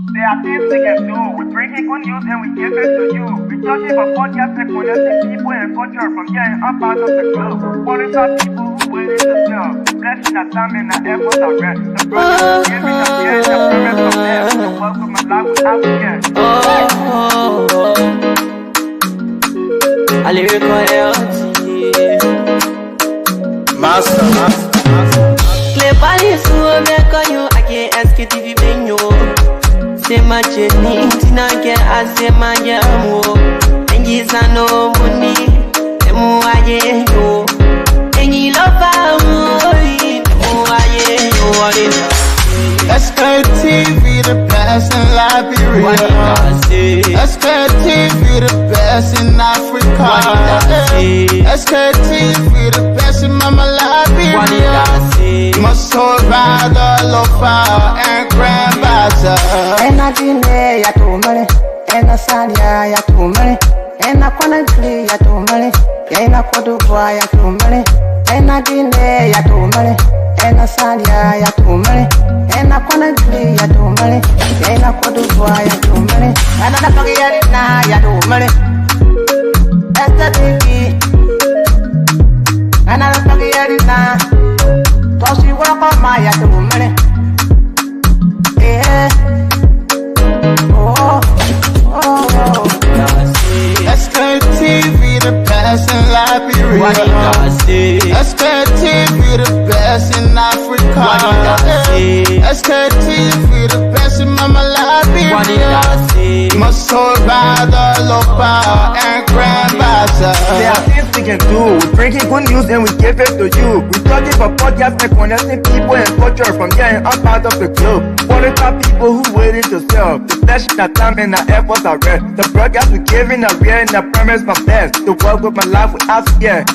There are things we can do. We bring in good news and we give it to you. We touch it for podcast and connecting people and culture from here and up out of the globe. Quality people who waiting to serve. The blessing that time and the efforts are rest. The brothers giving us here and the promise of them. The work of my life without fear. I lyrical Master. Play Paris, who make on you. I can't ask you if you been you. Say my journey, Tina can ask my jamo. And he's no money. The more I get you. And you love our money. The more I get you. What is it? Sktv, the best in Liberia. Sktv, the best in Africa. Sktv, the best in Mama Liberia. Must hold by the lofa and grandbaza. And I didn't ya to money. And I said ya to money. And I couldn't play ya to money. And I could do ya to money. And I didn't ya to money. And I said ya to money. And I couldn't play ya to money. And I could do ya to money. And I don't get it now ya to money. That's the thing. And I don't get it now. Cause you work on my ya to money. Yeah. Oh. Sktv, the best in Liberia. Sktv, the best in Africa. Sktv, the best in Mama Liberia. Must hold by the lofa and grandbaza. There are things we can do. We bring in good news and we give it to you. We touch it for podcast and connecting people and culture from here and up out of the globe. Quality people who waiting to serve. The flesh, the time and the efforts are rest. The broadcast we giving a real and the promise from best. To work with my life without fear.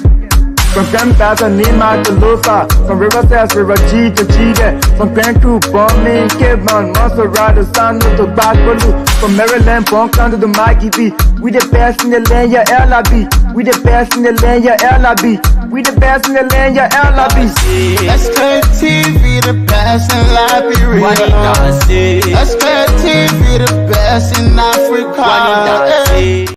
From Grandfather Nima to Lufa, from Riverside River G to Chile, from Grand Crew, Bombing, Kidman, Montserrat, the San to Backwalu, from Maryland, Bonkan to the Mikey B. We the best in the land, yeah, LIB. We the best in the land, yeah, LIB. We the best in the land, yeah, LIB. Sktv, the best in Liberia. Sktv, the best in Africa.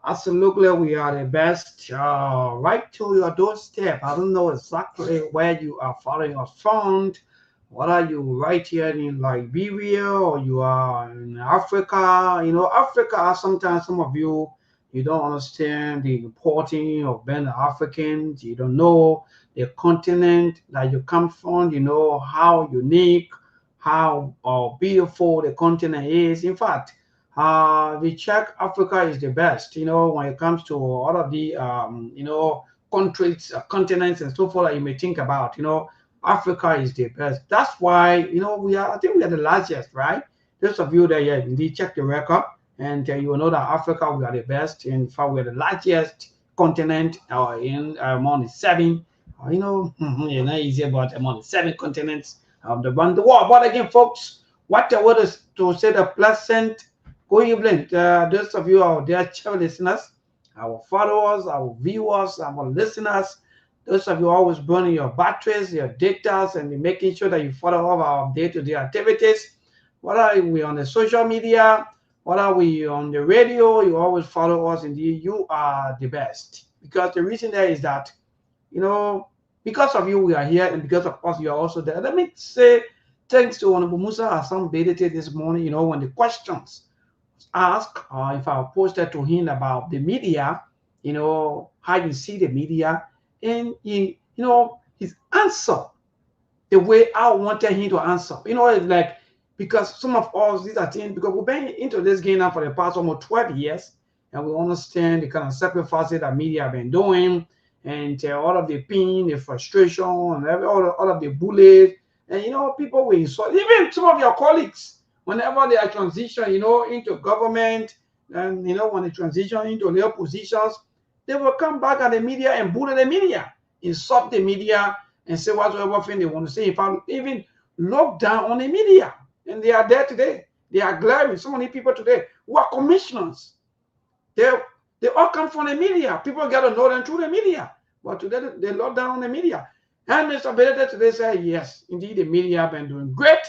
Absolutely, we are the best. Right to your doorstep. I don't know exactly where you are following us from. What are you right here in Liberia or you are in Africa? You know, Africa, sometimes some of you don't understand the importance of being Africans. You don't know the continent that you come from. You know how unique, how beautiful the continent is. In fact, we check Africa is the best, you know, when it comes to all of the, you know, countries, continents and so forth that you may think about, you know, Africa is the best. That's why, you know, I think we are the largest, right? Those of you that indeed check the record and you will know that Africa, we are the best. In fact, we are the largest continent in among the seven, you know, it's not easy, but among the 7 continents around the world. But again, folks, what I want is to say the pleasant good evening, those of you out there, channel listeners, our followers, our viewers, our listeners, those of you always burning your batteries, your data, and making sure that you follow all our day-to-day activities. Whether we on the social media, whether we on the radio, you always follow us. Indeed, you are the best. Because the reason there is that, you know, because of you, we are here, and because of us, you are also there. Let me say thanks to Honorable Musa Hassan Bedete this morning, you know, when the questions asked, if I posted to him about the media, you know, how you see the media, and he, you know, his answer, the way I wanted him to answer, you know, it's like, because some of us, these are things, because we've been into this game now for the past almost 12 years, and we understand the kind of sacrifices that media have been doing, and all of the pain, the frustration, and all of the bullies, and, you know, people will insult, even some of your colleagues, whenever they are transition, you know, into government, and, you know, when they transition into their positions, they will come back at the media and bully the media, insult the media, and say whatever thing they want to say. In fact, even look down on the media. And they are there today. They are glaring. So many people today who are commissioners. They They all come from the media. People got to know them through the media. But today, they lock down the media. And Mr. Benedict today said, yes, indeed, the media have been doing great.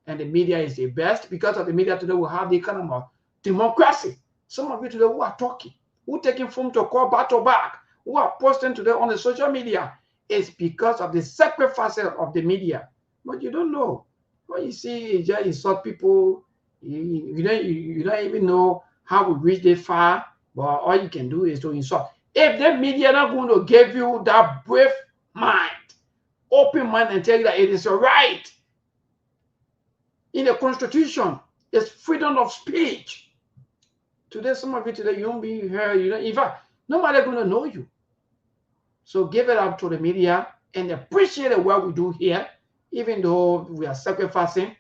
And the media is the best. Because of the media today, we have the kind of democracy. Some of you today who are talking, who are taking phone to call back to back, who are posting today on the social media, it's because of the sacrifice of the media. But you don't know. What you see, you just insult people. You don't even know how we reach that far. But all you can do is to insult. If the media not going to give you that brave mind, open mind, and tell you that it is a right in the Constitution, it's freedom of speech. Today, some of you today, you won't be heard. In fact, nobody going to know you. So give it up to the media and appreciate the work we do here, even though we are sacrificing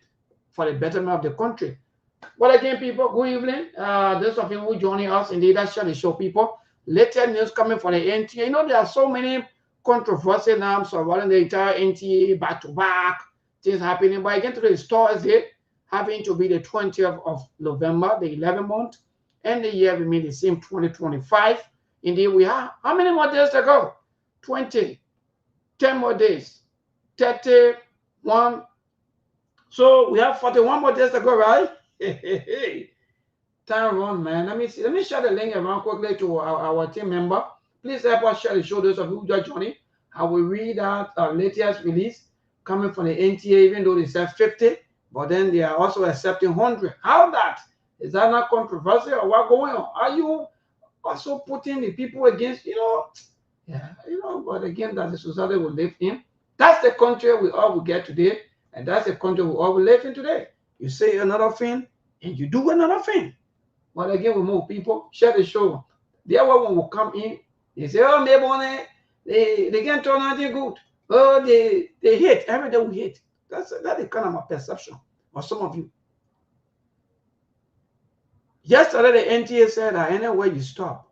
for the betterment of the country. But again, people, good evening. Those of you who joining us in the Leadership Show, people. Latest news coming from the NTA. You know, there are so many controversies now surrounding the entire NTA, back-to-back, things happening. But again, today is Thursday, having to be the 20th of November, the 11th month, and the year remain the same, 2025. Indeed, we have, how many more days to go? 20, 10 more days, 31. So we have 41 more days to go, right? Time run, man. Let me see. Let me share the link around quickly to our team member. Please help us share the show. Those of you who just joining, I will read out our latest release coming from the NTA, even though they said 50, but then they are also accepting 100. How that? Is that not controversial or what going on? Are you also putting the people against, yeah, but again, that's the society we live in. That's the country we all will get today, and that's the country we all will live in today. You say another thing, and you do another thing. But again, we move people, share the show. The other one will come in, they say, oh, maybe they can't turn anything good. Oh, they hate. Every day we hate. That's the kind of a perception of some of you. Yesterday, the NTA said that anywhere you stop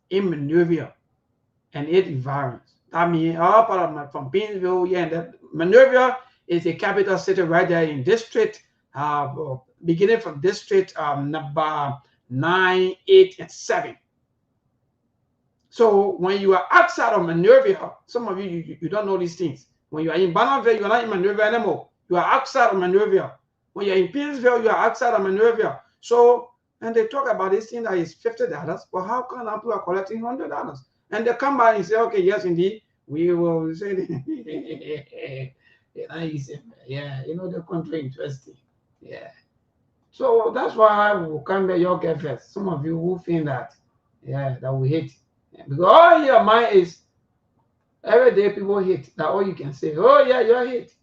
in Monrovia and it environs, I mean, all part of from Beansville, yeah, and that Monrovia is the capital city right there in district, beginning from district number 9, 8, and 7. So when you are outside of Monrovia, some of you don't know these things. When you are in Bonneville, you are not in Monrovia anymore. You are outside of Monrovia. When you're in Beansville, you are outside of Monrovia. So, and they talk about this thing that is $50, but how come people are collecting $100? And they come by and say, okay, yes, indeed, we will say, yeah, the country interesting. Yeah. So that's why we will come back your get first. Some of you who think that, yeah, that we hate. Yeah, because all your mind is every day people hate. That all you can say, oh yeah, you hate.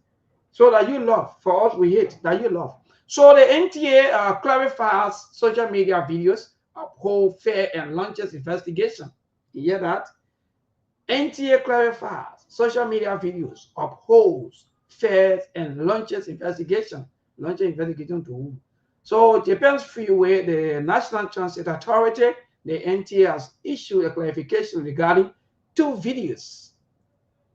So that you love. For us, we hate. That you love. So the NTA clarifies social media videos, uphold fair and launches investigation. You hear that? NTA clarifies social media videos, upholds fair and launches investigation. Launches investigation to who? So Japan's freeway, the National Transit Authority, the NTA has issued a clarification regarding 2 videos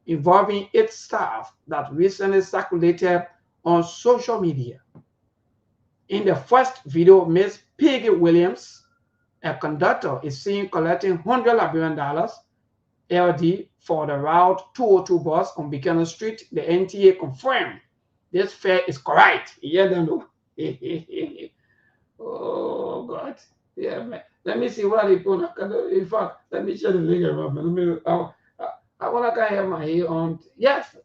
involving its staff that recently circulated on social media. In the first video, Ms. Peggy Williams, a conductor, is seen collecting $100 Liberian LD for the Route 202 bus on Buchanan Street. The NTA confirmed this fare is correct. Yeah, they know. Oh God. Yeah, man. Let me see what they put. In fact, let me share the link around. I want to have my ear on. Yes.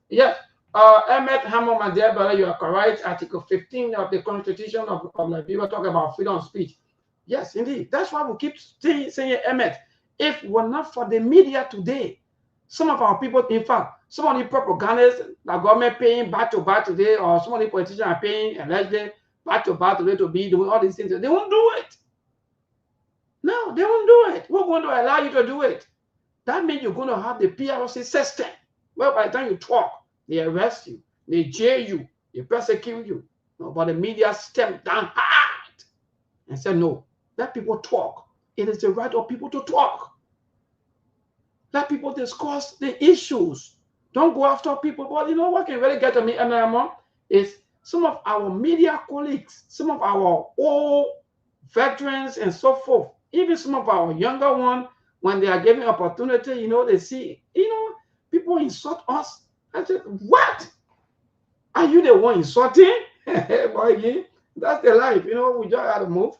Ahmed Hamon, my dear brother, you are correct. Article 15 of the Constitution of Liberia talk about freedom of speech. Yes, indeed. That's why we keep saying Ahmed. If it were not for the media today, some of our people, in fact, some of the propagandists, the government paying back to back today, or some of the politicians are paying allegedly back to back today to be doing all these things, they won't do it. No, they won't do it. We're going to allow you to do it. That means you're going to have the PRC system, where by the time you talk, they arrest you, they jail you, they persecute you. No, but the media stepped down hard and said, no, let people talk. It is the right of people to talk. Let people discuss the issues. Don't go after people. But you know what can really get to me, is some of our media colleagues, some of our old veterans and so forth, Even some of our younger ones, when they are given opportunity, you know, they see, you know, people insult us. I said, what? Are you the one insulting? Boy, yeah, that's the life, you know, we just gotta move.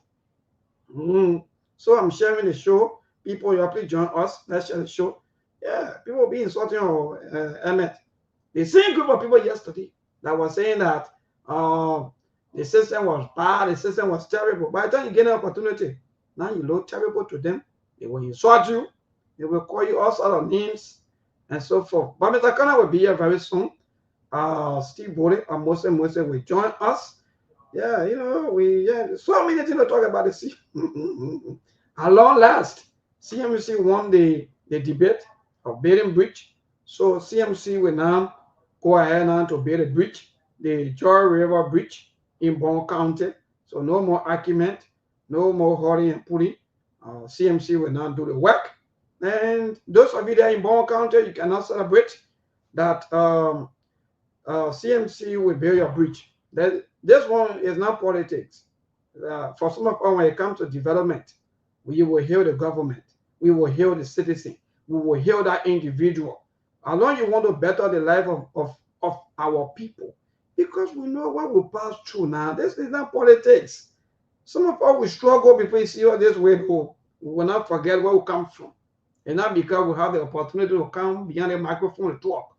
So I'm sharing the show. People, you please join us. Let's share the show. Yeah, people be insulting Emmett. The same group of people yesterday that was saying that the system was bad, the system was terrible. By the time you get an opportunity, now you look terrible to them. They will insult you. They will call you all sorts of names and so forth. But Mr. Connor will be here very soon. Steve Bowley and Mose will join us. Yeah, you know, so many things to talk about the sea. At long last, CMC won the debate of Baden Bridge. So CMC will now go ahead now to build a bridge, the Joy River Bridge in Bon County. So no more argument, no more hurry and pulling. CMC will now do the work. And those of you there in Bon County, you cannot celebrate that CMC will build your bridge. This one is not politics. For some of us, when it comes to development, we will heal the government. We will heal the citizen. We will heal that individual. As long as you want to better the life of our people, because we know what we pass through now. This is not politics. Some of us will struggle before you see all this way go. We will not forget where we come from. And not because we have the opportunity to come behind the microphone and talk.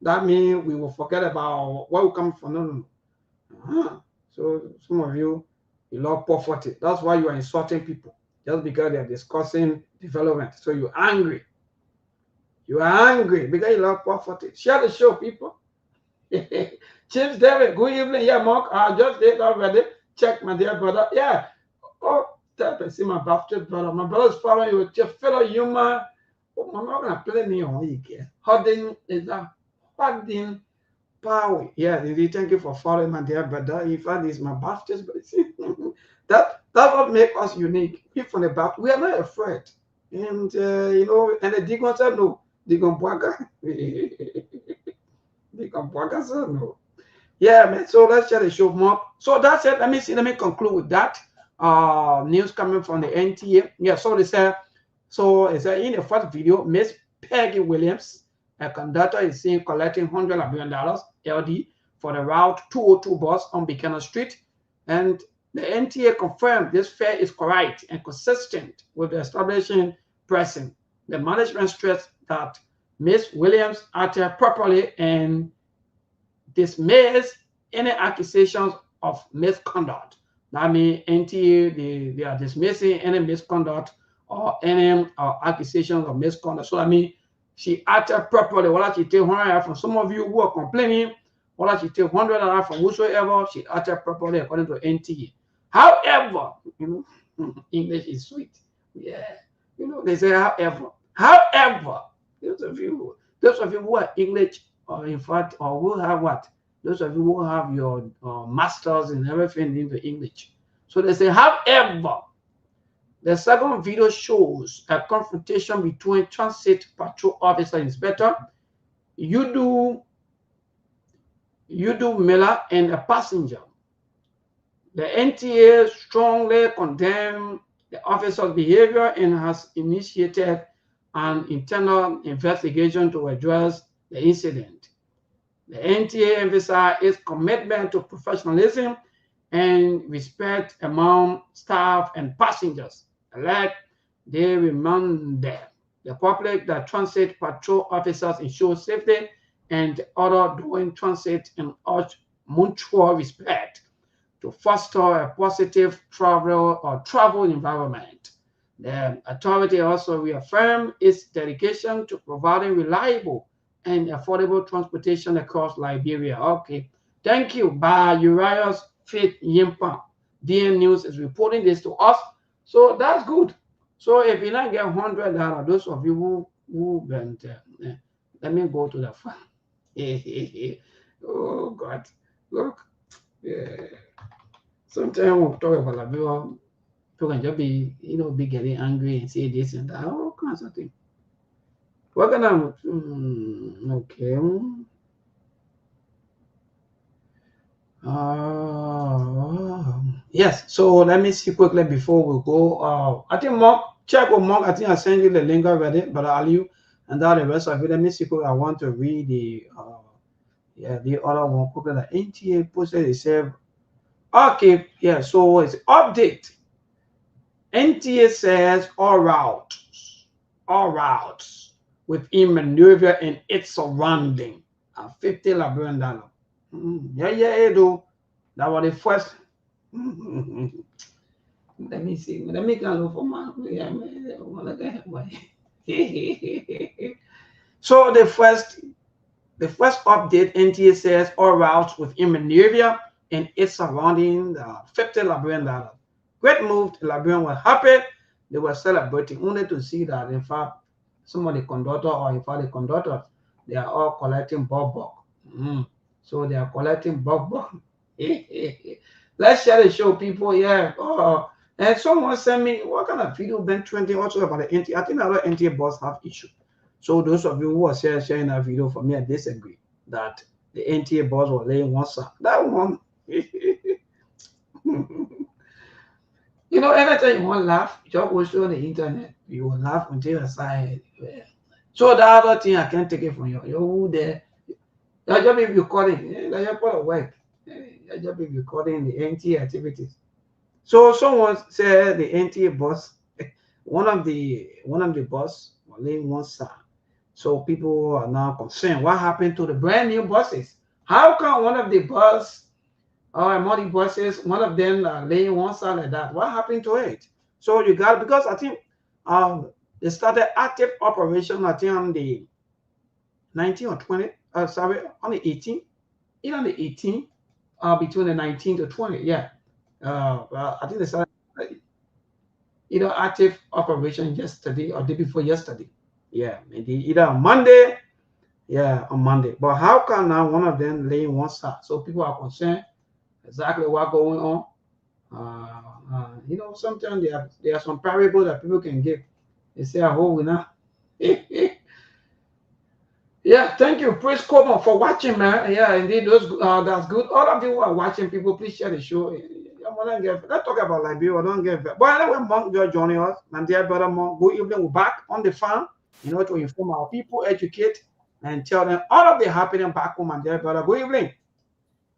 That means we will forget about where we come from. No. So some of you love poverty. That's why you are insulting people. Just because they are discussing development. So you're angry. You are angry because you love poverty. Share the show, people. Chief David, good evening. Yeah, Mark. I just did already. Check my dear brother. Yeah. Oh, type and see my Baptist brother. My brother is following you with your fellow human. Oh, I'm not gonna play me on here. Hudding is that hudding power. Yeah, indeed. Thank you for following my dear brother. In fact, he's my Baptist, but that's what makes us unique. We from the Baptist, we are not afraid. And you know, and the deacon said no. Deacon Bwaga. Deacon Bwaga said no. Yeah, man. So let's share the show more. So that's it. Let me conclude with that. News coming from the NTA. Yeah, so they said, in the first video, Miss Peggy Williams, a conductor, is seen collecting $100 million LD for the Route 202 bus on Buchanan Street. And the NTA confirmed this fare is correct and consistent with the establishing pressing. The management stressed that Miss Williams acted properly and dismissed any accusations of misconduct. That means NTA, they are dismissing any misconduct or any accusations of misconduct. So I mean, she acted properly. Whether she take $100 from some of you who are complaining, whether she take $100 from whosoever, she acted properly according to NTA. However, you know, English is sweet. Yeah, you know, they say however. However, those of you who are English, or in fact, or who have what? Those of you who have your masters and everything into English. So they say, however, the second video shows a confrontation between Transit Patrol Officer Inspector Yudu Miller and a passenger. The NTA strongly condemned the officer's behavior and has initiated an internal investigation to address the incident. The NTA emphasized its commitment to professionalism and respect among staff and passengers. Like they reminded the public that transit patrol officers ensure safety and order during transit and urge mutual respect to foster a positive travel environment. The authority also reaffirmed its dedication to providing reliable and affordable transportation across Liberia. Okay, thank you. By Uriah's Faith Yimpa. DN News is reporting this to us. So that's good. So if you not get $100, those of you who went, let me go to the file. Oh God, look. Yeah. Sometimes we'll talk about Liberia. People can just be, be getting angry and say this and that, all kinds of things. What can I? Okay. Yes. So let me see quickly before we go. I think Mark, check with Mark. I think I sent you the link already, but I'll you and then the rest of it. Let me see quick. I want to read the the other one quickly. The NTA posted itself. Okay, yeah. So it's update. NTA says all routes within maneuver and its surrounding are $50 Liberian dollar. Yeah, do. That was the first. Let me see. Let me go look for my. Yeah, so the first update, NTA says all routes within Monrovia and its surrounding $50 Liberian dollar. Great move. The Liberian were happy. They were celebrating only to see that, in fact, some of the conductor or in fact the conductors, they are all collecting buck. So they are collecting buck. Let's share the show, people. Yeah. And someone sent me what kind of video been trending also about the NTA. I think other NTA boss have issue. So those of you who are sharing that video for me, I disagree that the NTA boss was laying one side. That one, anytime you want to laugh, just go show on the internet. You will laugh until you sigh. So the other thing, I can't take it from you. You're there. Your job is recording. That's your part of work. Your job is recording the NTA activities. So someone said the NTA boss, one of the boss was laying one side. So people are now concerned. What happened to the brand new buses? How come one of the bus or multi buses, one of them laying one side like that? What happened to it? So you got, because I think they started active operation, I think on the 19 or 20, on the 18, on the 18, between the 19 to 20, yeah. I think they started active operation yesterday or day before yesterday. Yeah, maybe either on Monday. Yeah, on Monday. But how come now one of them laying one side? So people are concerned exactly what's going on. Sometimes there are some parables that people can give. They say, "I hope we now." Yeah, thank you, Praise Coleman, for watching, man. Yeah, indeed, that's good. All of you who are watching, people, please share the show. Let's talk about Liberia. Don't get. But anyway, Monk just joining us, my dear brother Monk. Good evening. We're back on the farm. To inform our people, educate, and tell them all of the happening back home, my dear brother. Good evening.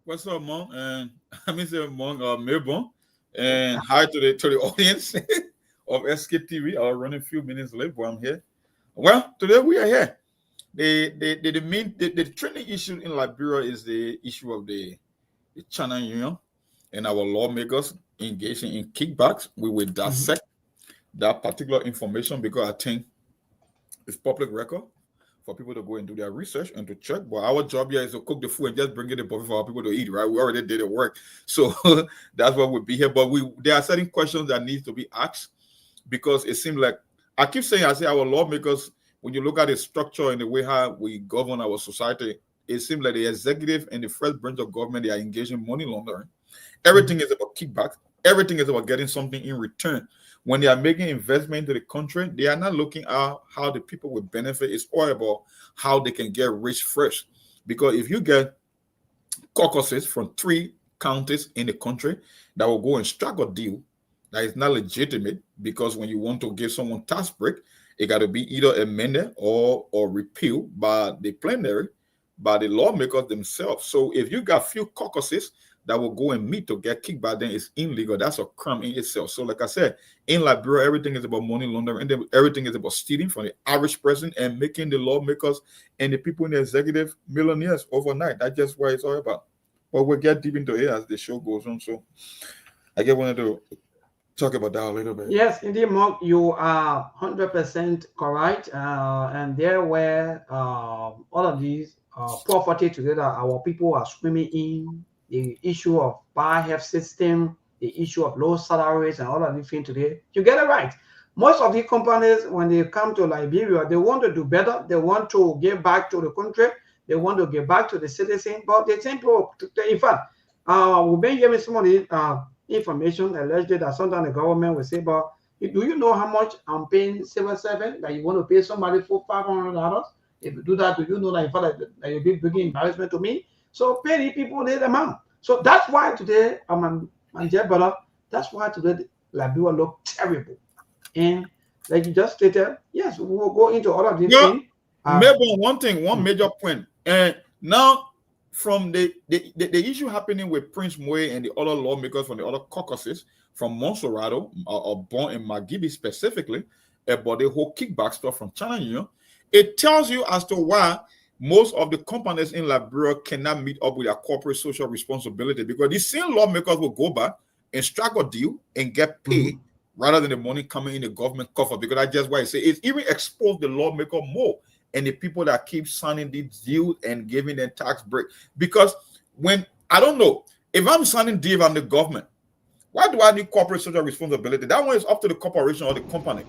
What's up, Monk? And I mean, Monk, Melbourne, and hi to the audience of Sktv. I'll run a few minutes late, but I'm here. Well, today we are here. The trending issue in Liberia is the issue of the China Union and our lawmakers engaging in kickbacks. We will dissect that particular information because I think it's public record for people to go and do their research and to check. But our job here is to cook the food and just bring it in for our people to eat, right? We already did the work. So that's why we'll be here. But there are certain questions that need to be asked because it seems like, I say our lawmakers, when you look at the structure and the way how we govern our society, it seems like the executive and the first branch of government, they are engaging in money laundering. Everything is about kickback. Everything is about getting something in return. When they are making investment into the country, they are not looking at how the people will benefit. It's all about how they can get rich first. Because if you get caucuses from 3 counties in the country that will go and strike a deal that is not legitimate, because when you want to give someone tax break, it got to be either amended or repealed by the plenary, by the lawmakers themselves. So if you got few caucuses that will go and meet to get kickback, then it's illegal. That's a crime in itself. So like I said, in Liberia, everything is about money laundering, and everything is about stealing from the average person and making the lawmakers and the people in the executive millionaires overnight. That's just what it's all about. But we'll get deep into it as the show goes on. So I just wanted to talk about that a little bit. Yes, indeed, Mark, you are 100% correct. And there were all of these property together, our people are swimming in. The issue of bad health system, the issue of low salaries, and all of these things today. You get it right. Most of the companies, when they come to Liberia, they want to do better. They want to give back to the country. They want to give back to the citizen. But they think, in fact, we've been giving some of the information allegedly that sometimes the government will say, but do you know how much I'm paying civil servant that you want to pay somebody for $500? If you do that, do you know that in fact that you'll be bringing embarrassment to me? So pay the people this amount. So that's why today I'm And yeah, brother, that's why today Liberia look terrible. And like you just stated, yes, we will go into all of these Yeah, things. maybe one major point. And now, from the issue happening with Prince Moe and the other lawmakers from the other caucuses from Monserrato or Bon and Magibi specifically about the whole kickback stuff from China Union, it tells you as to why most of the companies in Liberia cannot meet up with their corporate social responsibility, because these same lawmakers will go back and strike a deal and get paid rather than the money coming in the government coffers. Because that's just why I say it's even exposed the lawmaker more and the people that keep signing these deals and giving them tax break. Because when I don't know if I'm signing deal, I'm the government. Why do I need corporate social responsibility? That one is up to the corporation or the company.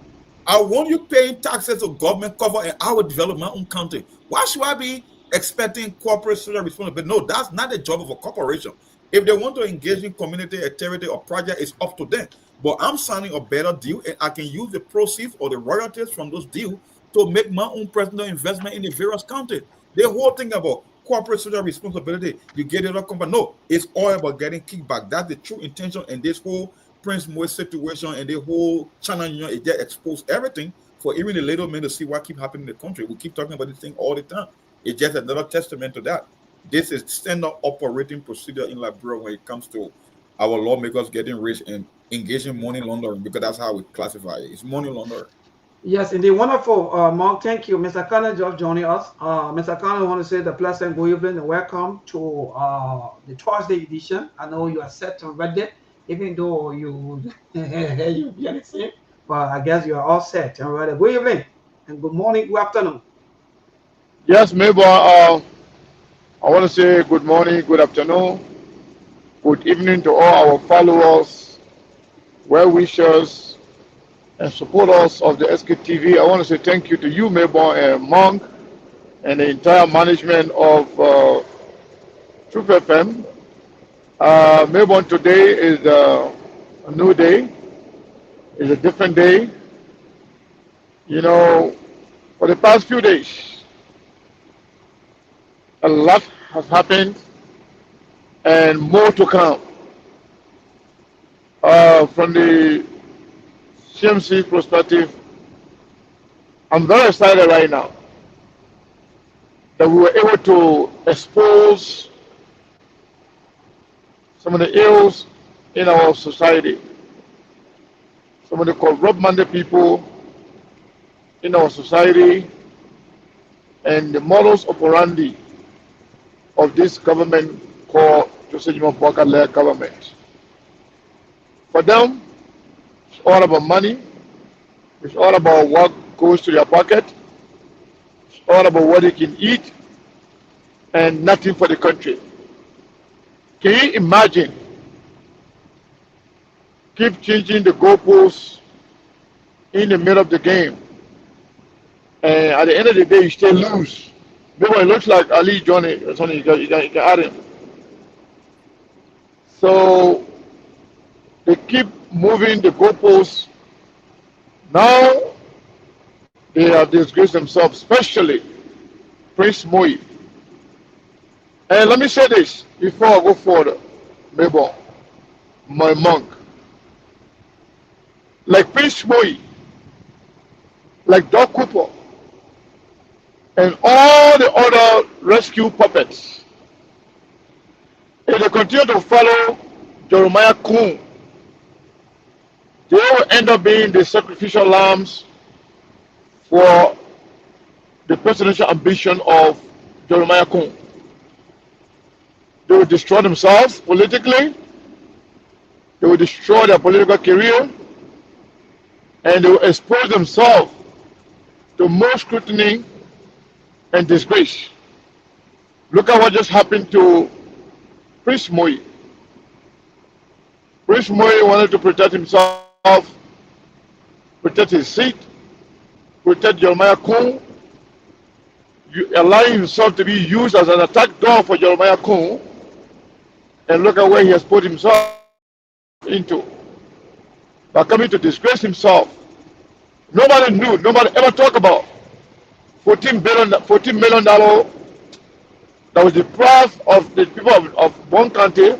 I want you paying taxes to government cover and I will develop my own country. Why should I be expecting corporate social responsibility? No, that's not the job of a corporation. If they want to engage in community activity or project, it's up to them. But I'm signing a better deal and I can use the proceeds or the royalties from those deals to make my own personal investment in the various countries. The whole thing about corporate social responsibility, you get it up company. No, it's all about getting kickback. That's the true intention. And this whole Prince Moe situation and the whole China Union, it just exposed everything for even the little men to see what keep happening in the country. We keep talking about this thing all the time. It's just another testament to that. This is standard operating procedure in Liberia when it comes to our lawmakers getting rich and engaging money laundering, because that's how we classify it. It's money laundering. Yes, indeed. Wonderful, Mark. Thank you. Mr. Khan just joining us. Mr. Khan, I want to say the pleasant good evening and welcome to the Thursday edition. I know you are set and ready, even though you you be the same, but I guess you are all set and ready. Good evening and good morning, good afternoon. Yes, maybe I want to say good morning, good afternoon, good evening to all our followers, well wishers, and supporters of the SKTV. I want to say thank you to you, Mabel and Monk, and the entire management of Truth FM. Mabel, today is a new day, it's a different day. You know, for the past few days, a lot has happened and more to come. From the CMC perspective, I'm very excited right now that we were able to expose some of the ills in our society, some of the corrupt-minded people in our society, and the modus operandi of this government called Joseph Boakai-led government. For them, it's all about money. It's all about what goes to their pocket. It's all about what they can eat and nothing for the country. Can you imagine? Keep changing the goalposts in the middle of the game. And at the end of the day, you still lose. Maybe it looks like Ali Johnny or something, you can add him. So they keep moving the goalposts. Now they have disgraced themselves, especially Prince Moe. And let me say this before I go further, Mabel, my monk. Like Prince Moe, like Doc Cooper, and all the other rescue puppets, if they continue to follow Jeremiah Kuhn, they will end up being the sacrificial lambs for the presidential ambition of Jeremiah Kuhn. They will destroy themselves politically, they will destroy their political career, and they will expose themselves to more scrutiny and disgrace. Look at what just happened to Prince Moe. Prince Moe wanted to protect himself, protect his seat, protect Jeremiah Kuhn, allowing himself to be used as an attack dog for Jeremiah Kuhn, and look at where he has put himself into. By coming to disgrace himself. Nobody knew, nobody ever talked about $14 million that was deprived of the people of one country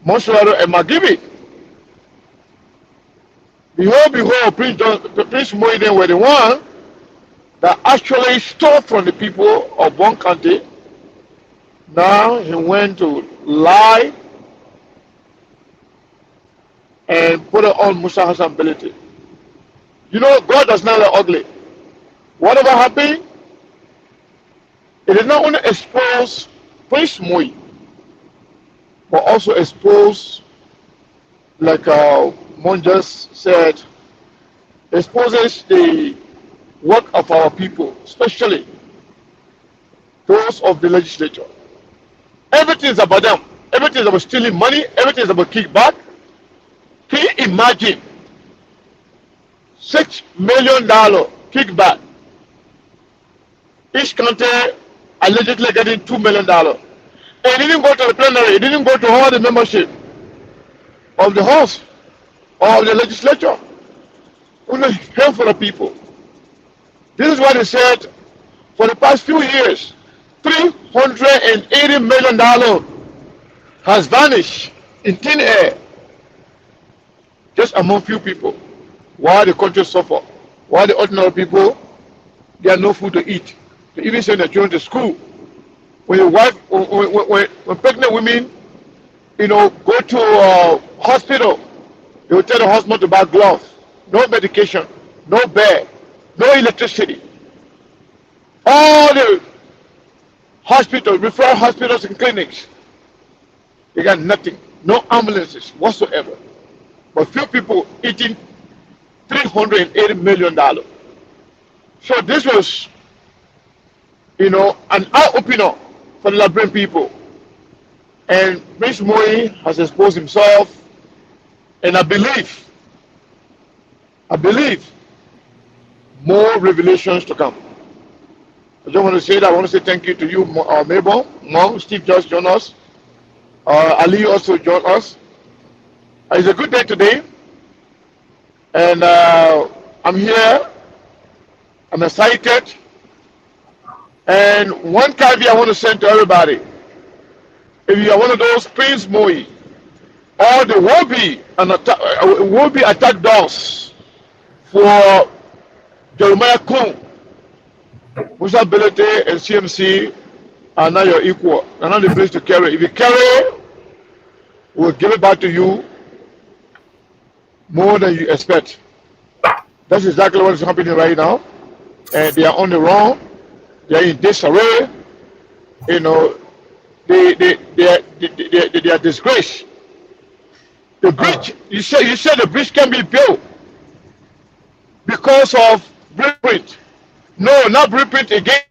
Monsuado and Magibi. Behold, Prince Moiden were the one that actually stole from the people of one country. Now he went to lie and put it on Musa Hassan ability. You know, God does not look ugly. Whatever happened, it did not only expose Prince Moi, but also expose, like Mon just said, exposes the work of our people, especially those of the legislature. Everything is about them. Everything is about stealing money. Everything is about kickback. Can you imagine $6 million kickback? Each country allegedly getting $2 million. And it didn't go to the plenary. It didn't go to all the membership of the House or of the legislature. Only a handful of people. This is what they said for the past few years. $380 million has vanished in thin air just among few people. While the country suffer, while the ordinary people, they have no food to eat. They even send their children to school. When your wife, when pregnant women, go to a hospital, they will tell the husband to buy gloves, no medication, no bed, no electricity. All the hospitals, referral hospitals and clinics, they got nothing, no ambulances whatsoever. But few people eating $380 million. So this was, an eye-opener for the Liberian people. And Prince Moi has exposed himself, and I believe more revelations to come. I just want to say that. I want to say thank you to you, Mabel, Mom, Steve just joined us. Ali also joined us. It's a good day today. And I'm here. I'm excited. And one caveat I want to send to everybody. If you are one of those Prince Moi, or there will be attack dogs for Jeremiah Kuhn, whose ability and CMC are not your equal. They're not the place to carry. If you carry, we'll give it back to you more than you expect. That's exactly what is happening right now. And they are on the run. They are in disarray. They are disgraced. The bridge, you said the bridge can be built because of blueprint. No, not blueprint again.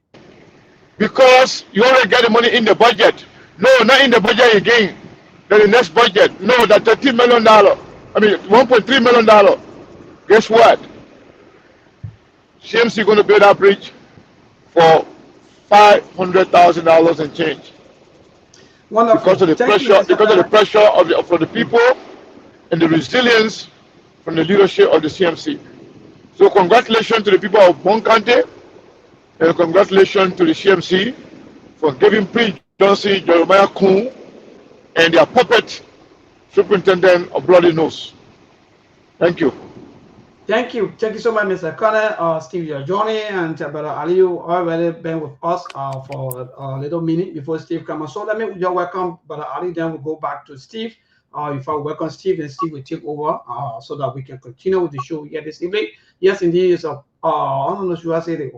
Because you already got the money in the budget. No, not in the budget again. Then the next budget. No, that $13 million. $1.3 million. Guess what? CMC going to build that bridge for $500,000 and change. Wonderful. Because of the pressure from the people and the resilience from the leadership of the CMC. So congratulations to the people of Bonkante, and congratulations to the CMC for giving Prince Johnson, Jeremiah Kuhn, and their puppet superintendent a bloody nose. Thank you. Thank you so much, Mr. Connor, Steve Johnny, and Brother Aliu already been with us for a little minute before Steve comes. So let me just welcome Brother Ali, then we'll go back to Steve. If I welcome Steve, then Steve will take over so that we can continue with the show here this evening. Yes, indeed, it's I don't know, should I say the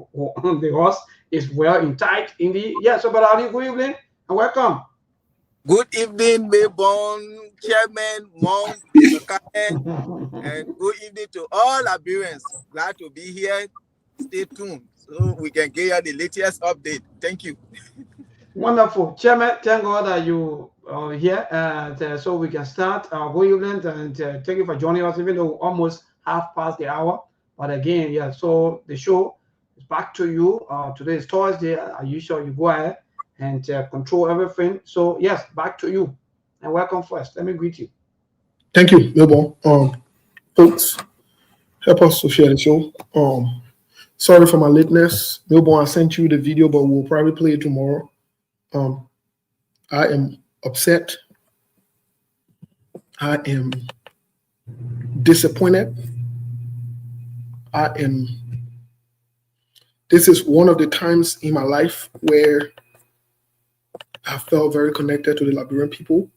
horse is well in tight, indeed. Yeah, so Brother Ali, good evening and welcome. Good evening, Mayborn, Chairman, Mom, and good evening to all Liberians. Glad to be here. Stay tuned so we can get you the latest update. Thank you. Wonderful. Chairman, thank God that you are here. And so we can start. Good evening, and thank you for joining us, even though almost half past the hour. But again, yeah, so the show is back to you. Today is Thursday. As usual, you go ahead and control everything. So yes, back to you. And welcome first. Let me greet you. Thank you, Milbo. Folks, help us to share the show. Sorry for my lateness. Milbo, I sent you the video, but we'll probably play it tomorrow. I am upset I am disappointed. This is one of the times in my life where I felt very connected to the Liberian people.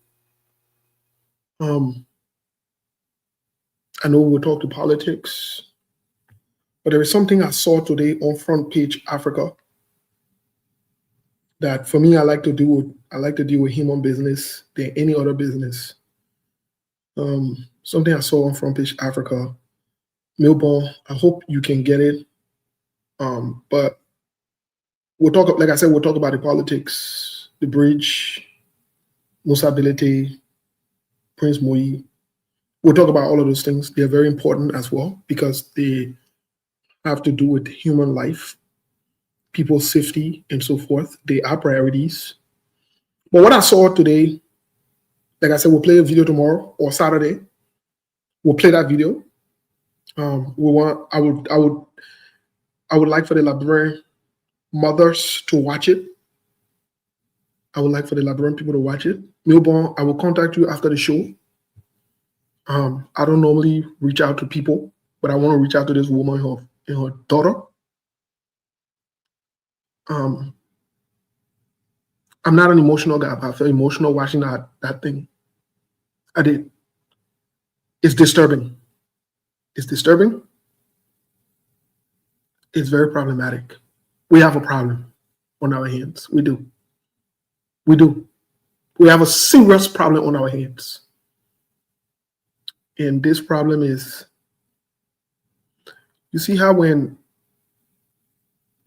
I know we'll talk to politics, but there is something I saw today on Front Page Africa that for me I like to deal with human business than any other business. Something I saw on Front Page Africa. Milborn, I hope you can get it. But we'll talk, like I said, we'll talk about the politics, the bridge, Musa Bilete, Prince Moi. We'll talk about all of those things. They're very important as well because they have to do with human life, people's safety, and so forth. They are priorities. But what I saw today, like I said, we'll play a video tomorrow or Saturday. We'll play that video. I would like for the Liberian mothers to watch it. I would like for the Liberian people to watch it. Milborn, I will contact you after the show. I don't normally reach out to people, but I want to reach out to this woman and her daughter. I'm not an emotional guy, but I feel emotional watching that thing. I did. It's disturbing. It's disturbing. It's very problematic. We have a problem on our hands. We do. We do. We have a serious problem on our hands. And this problem is, you see how when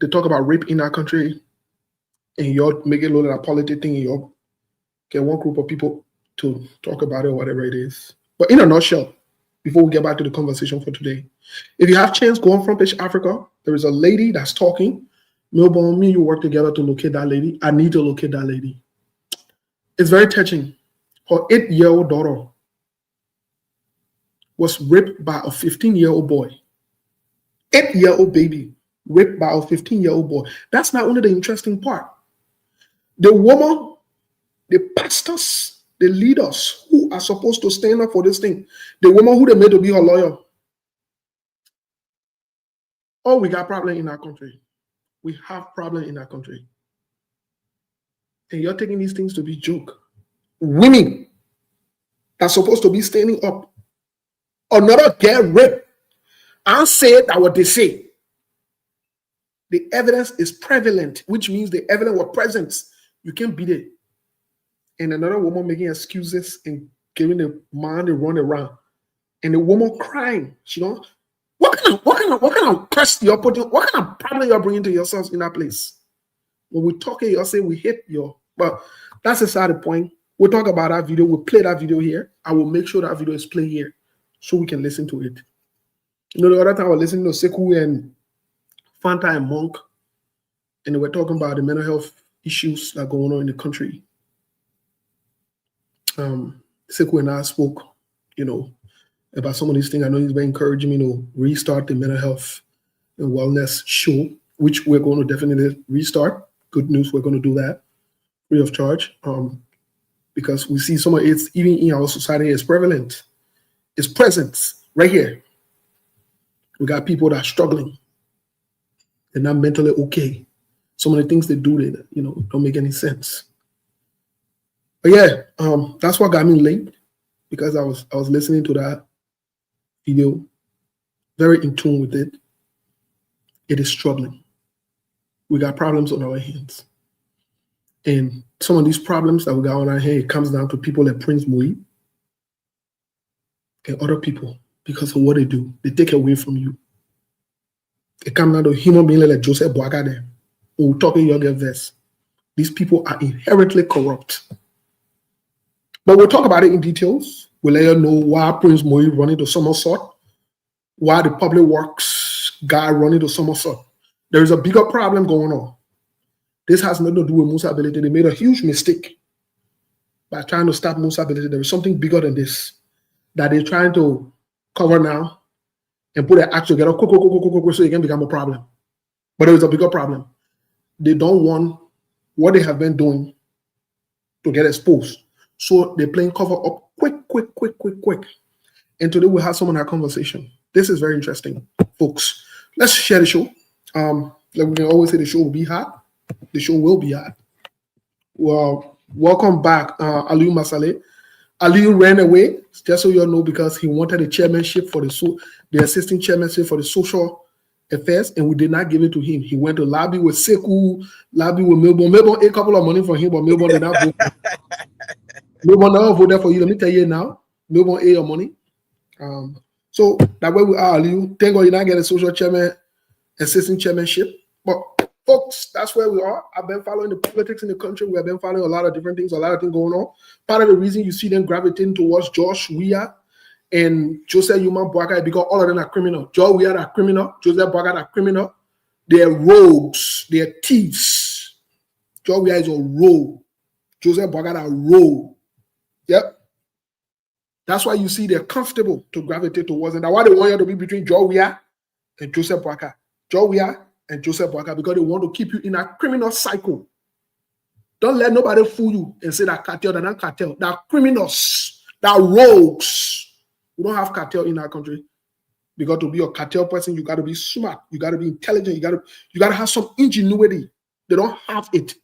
they talk about rape in our country and you make it a little politics thing and you get one group of people to talk about it or whatever it is. But in a nutshell, before we get back to the conversation for today, if you have chance, go on Front Page Africa. There is a lady that's talking. Milborn, me, you work together to locate that lady. I need to locate that lady. It's very touching. Her 8-year-old daughter was raped by a 15-year-old boy. 8-year-old baby raped by a 15-year-old boy. That's not only the interesting part. The woman, the pastors, the leaders who are supposed to stand up for this thing, the woman who they made to be her lawyer. Oh, we got problem in our country. We have problem in our country. And you're taking these things to be joke. Women are supposed to be standing up. Another get raped. And say that what they say. The evidence is prevalent, which means the evidence was present. You can't beat it. And another woman making excuses and giving the man to run around. And the woman crying. She don't. What kind of curse you're putting? What kind of problem you're bringing to yourselves in that place? When we talk, you say we hate you. But that's aside the point. We'll talk about that video. We'll play that video here. I will make sure that video is played here so we can listen to it. You know, the other time I was listening to Sekou and Fanta and Monk, and they were talking about the mental health issues that are going on in the country. Sekou and I spoke, you know, about some of these things. I know he's been encouraging me to restart the mental health and wellness show, which we're going to definitely restart. Good news, we're going to do that free of charge, because we see some of it, even in our society, is prevalent. It's present right here. We got people that are struggling. They're not mentally okay. Some of the things they do, they, you know, don't make any sense. But yeah, that's what got me late, because I was listening to that video, very in tune with it. It is troubling. We got problems on our hands. And some of these problems that we got on our hands, it comes down to people like Prince Moi and other people, because of what they do. They take away from you. It comes down to human beings like Joseph Boaga there, who will talk in your verse. These people are inherently corrupt. But we'll talk about it in details. We'll let you know why Prince Moi running to Somersault, why the public works guy running to Somersault. There is a bigger problem going on. This has nothing to do with Musa Bilete. They made a huge mistake by trying to stop Musa Bilete. There is something bigger than this that they're trying to cover now and put their act together so it can become a problem. But there is a bigger problem. They don't want what they have been doing to get exposed. So they're playing cover up quick. And today we'll have some of our conversation. This is very interesting, folks. Let's share the show. Like we can always say, the show will be hot. The show will be hot. Well, welcome back, Aliou Masale. Aliou ran away, just so you all know, because he wanted the chairmanship for the assistant chairmanship for the social affairs, and we did not give it to him. He went to lobby with Sekou, lobby with Melbourne. Melbourne a couple of money for him, but Melbourne did not vote. Melbourne never voted for you. Let me tell you now, Melbourne a your money. So that way we are, Aliou. Thank God you not get a social chairman, assistant chairmanship. But folks, that's where we are. I've been following the politics in the country. We have been following a lot of different things, a lot of things going on. Part of the reason you see them gravitating towards Josh Weah and Joseph Yuma Boakai is because all of them are criminal. Joe Weah are criminal. Joseph Boakai are criminal. They're rogues. They're thieves. Joe Weah is a rogue. Joseph Boakai are rogue. Yep. That's why you see they're comfortable to gravitate towards, and that's why they want you to be between Joe Weah and Joseph Boakai. Joe Weah and Joseph Boakai, because they want to keep you in a criminal cycle. Don't let nobody fool you and say that cartel, they're not cartel. They're criminals. They're rogues. We don't have cartel in our country. Because to be a cartel person, you got to be smart. You got to be intelligent. You got to have some ingenuity. They don't have it.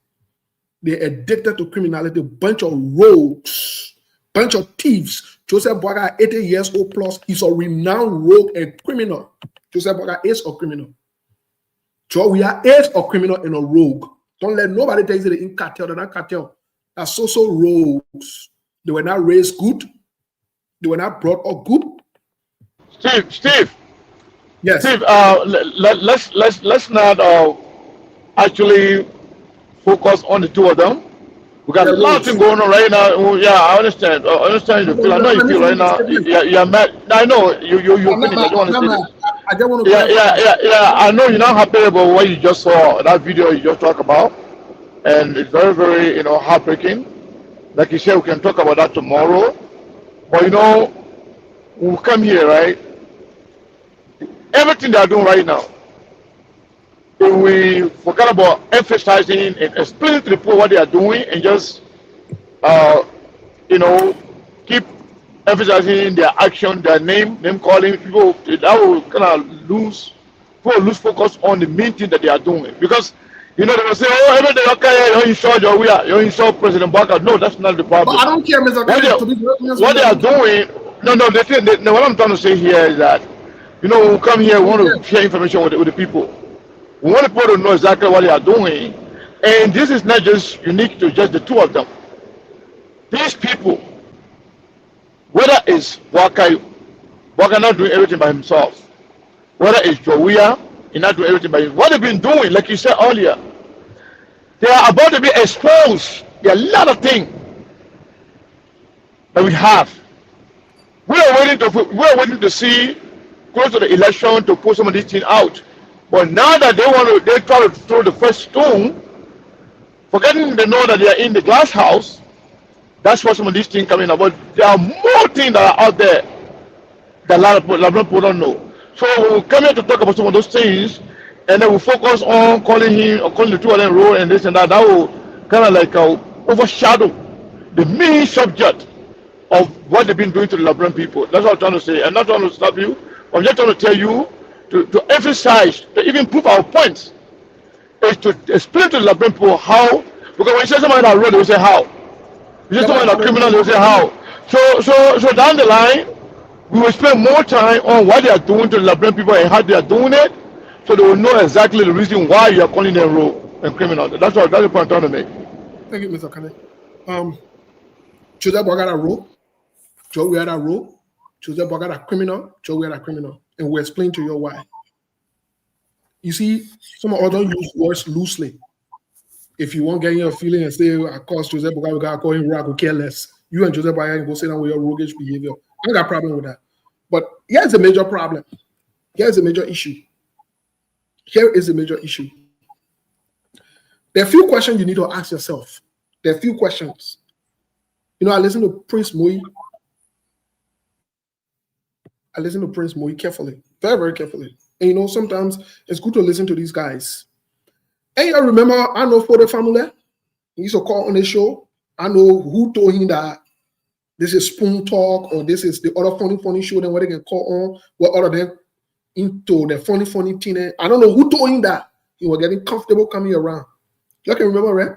They're addicted to criminality. Bunch of rogues. Bunch of thieves. Joseph Boakai, 80 years old plus, he's a renowned rogue and criminal. Joseph Boakai is a criminal. Joe Weah is a criminal and a rogue. Don't let nobody tell you they're in cartel. They're not cartel. They're so rogues. They were not raised good. They were not brought up good. Steve. Yes. Steve, let's not actually focus on the two of them. We got a lot of things going on right now. Oh, yeah, I understand. I understand you feel. I know you feel right now. You're mad. I know you finished. I don't want to say this. I don't want to. Yeah. I know you're not happy about what you just saw. That video you just talked about, and it's very, very, heartbreaking. Like you said, we can talk about that tomorrow. But we'll come here, right? Everything they're doing right now, if we forget about emphasizing and explaining to the people what they are doing, and just keep emphasizing their action, their name calling, people, that will kind of lose focus on the main thing that they are doing. Because they will say, oh, everything okay, you're in charge, you're in charge, President Barker. No, that's not the problem. But I don't care, Mr. What they are doing, what I'm trying to say here is that, we come here, we want to share information with the people. We want people to know exactly what they are doing. And this is not just unique to just the two of them. These people, whether it's Boakai not doing everything by himself, whether it's Joe Weah, he's not doing everything by himself. What they've been doing, like you said earlier, they are about to be exposed. There are a lot of things that we have. We are waiting to see, close to the election, to put some of these things out. But now that they try to throw the first stone, forgetting they know that they are in the glass house, that's what some of these things coming about. There are more things that are out there that a lot of people don't know. So we'll come here to talk about some of those things, and then we'll focus on calling him or calling the two of them role and this and that. That will kind of like overshadow the main subject of what they've been doing to the Liberian people. That's what I'm trying to say. I'm not trying to stop you. I'm just trying to tell you to emphasize, to even prove our points, is to explain to the Liberian people how. Because when you say somebody that road, they will say how. You say somebody that criminal, they will say how. So down the line, we will spend more time on what they are doing to the Liberian people and how they are doing it, so they will know exactly the reason why you are calling them rogue and criminal. That's the point I'm trying to make. Thank you, Mr. Kane. Joseph Boakai are rogue. Joe Weah are rogue. Joseph Boakai are criminal. Joe Weah are criminal. And we'll explain to you why. You see, some of us don't use words loosely. If you want to get your feeling and say, I call Joseph Boakai, we got to call him rogue, I could care less. You and Joseph Boakai go sit down with your roguish behavior. I don't got a problem with that. But here's a major problem. Here's a major issue. Here is a major issue. There are a few questions you need to ask yourself. There are a few questions. I listen to Prince Moi. I listen to Prince Moi carefully, very, very carefully. And sometimes it's good to listen to these guys. And I remember, I know for the family, he used to call on the show. I know who told him that this is Spoon Talk, or this is the other funny show, then what they can call on, what other them into the funny thing. I don't know who told him that he was getting comfortable coming around. You can remember, right?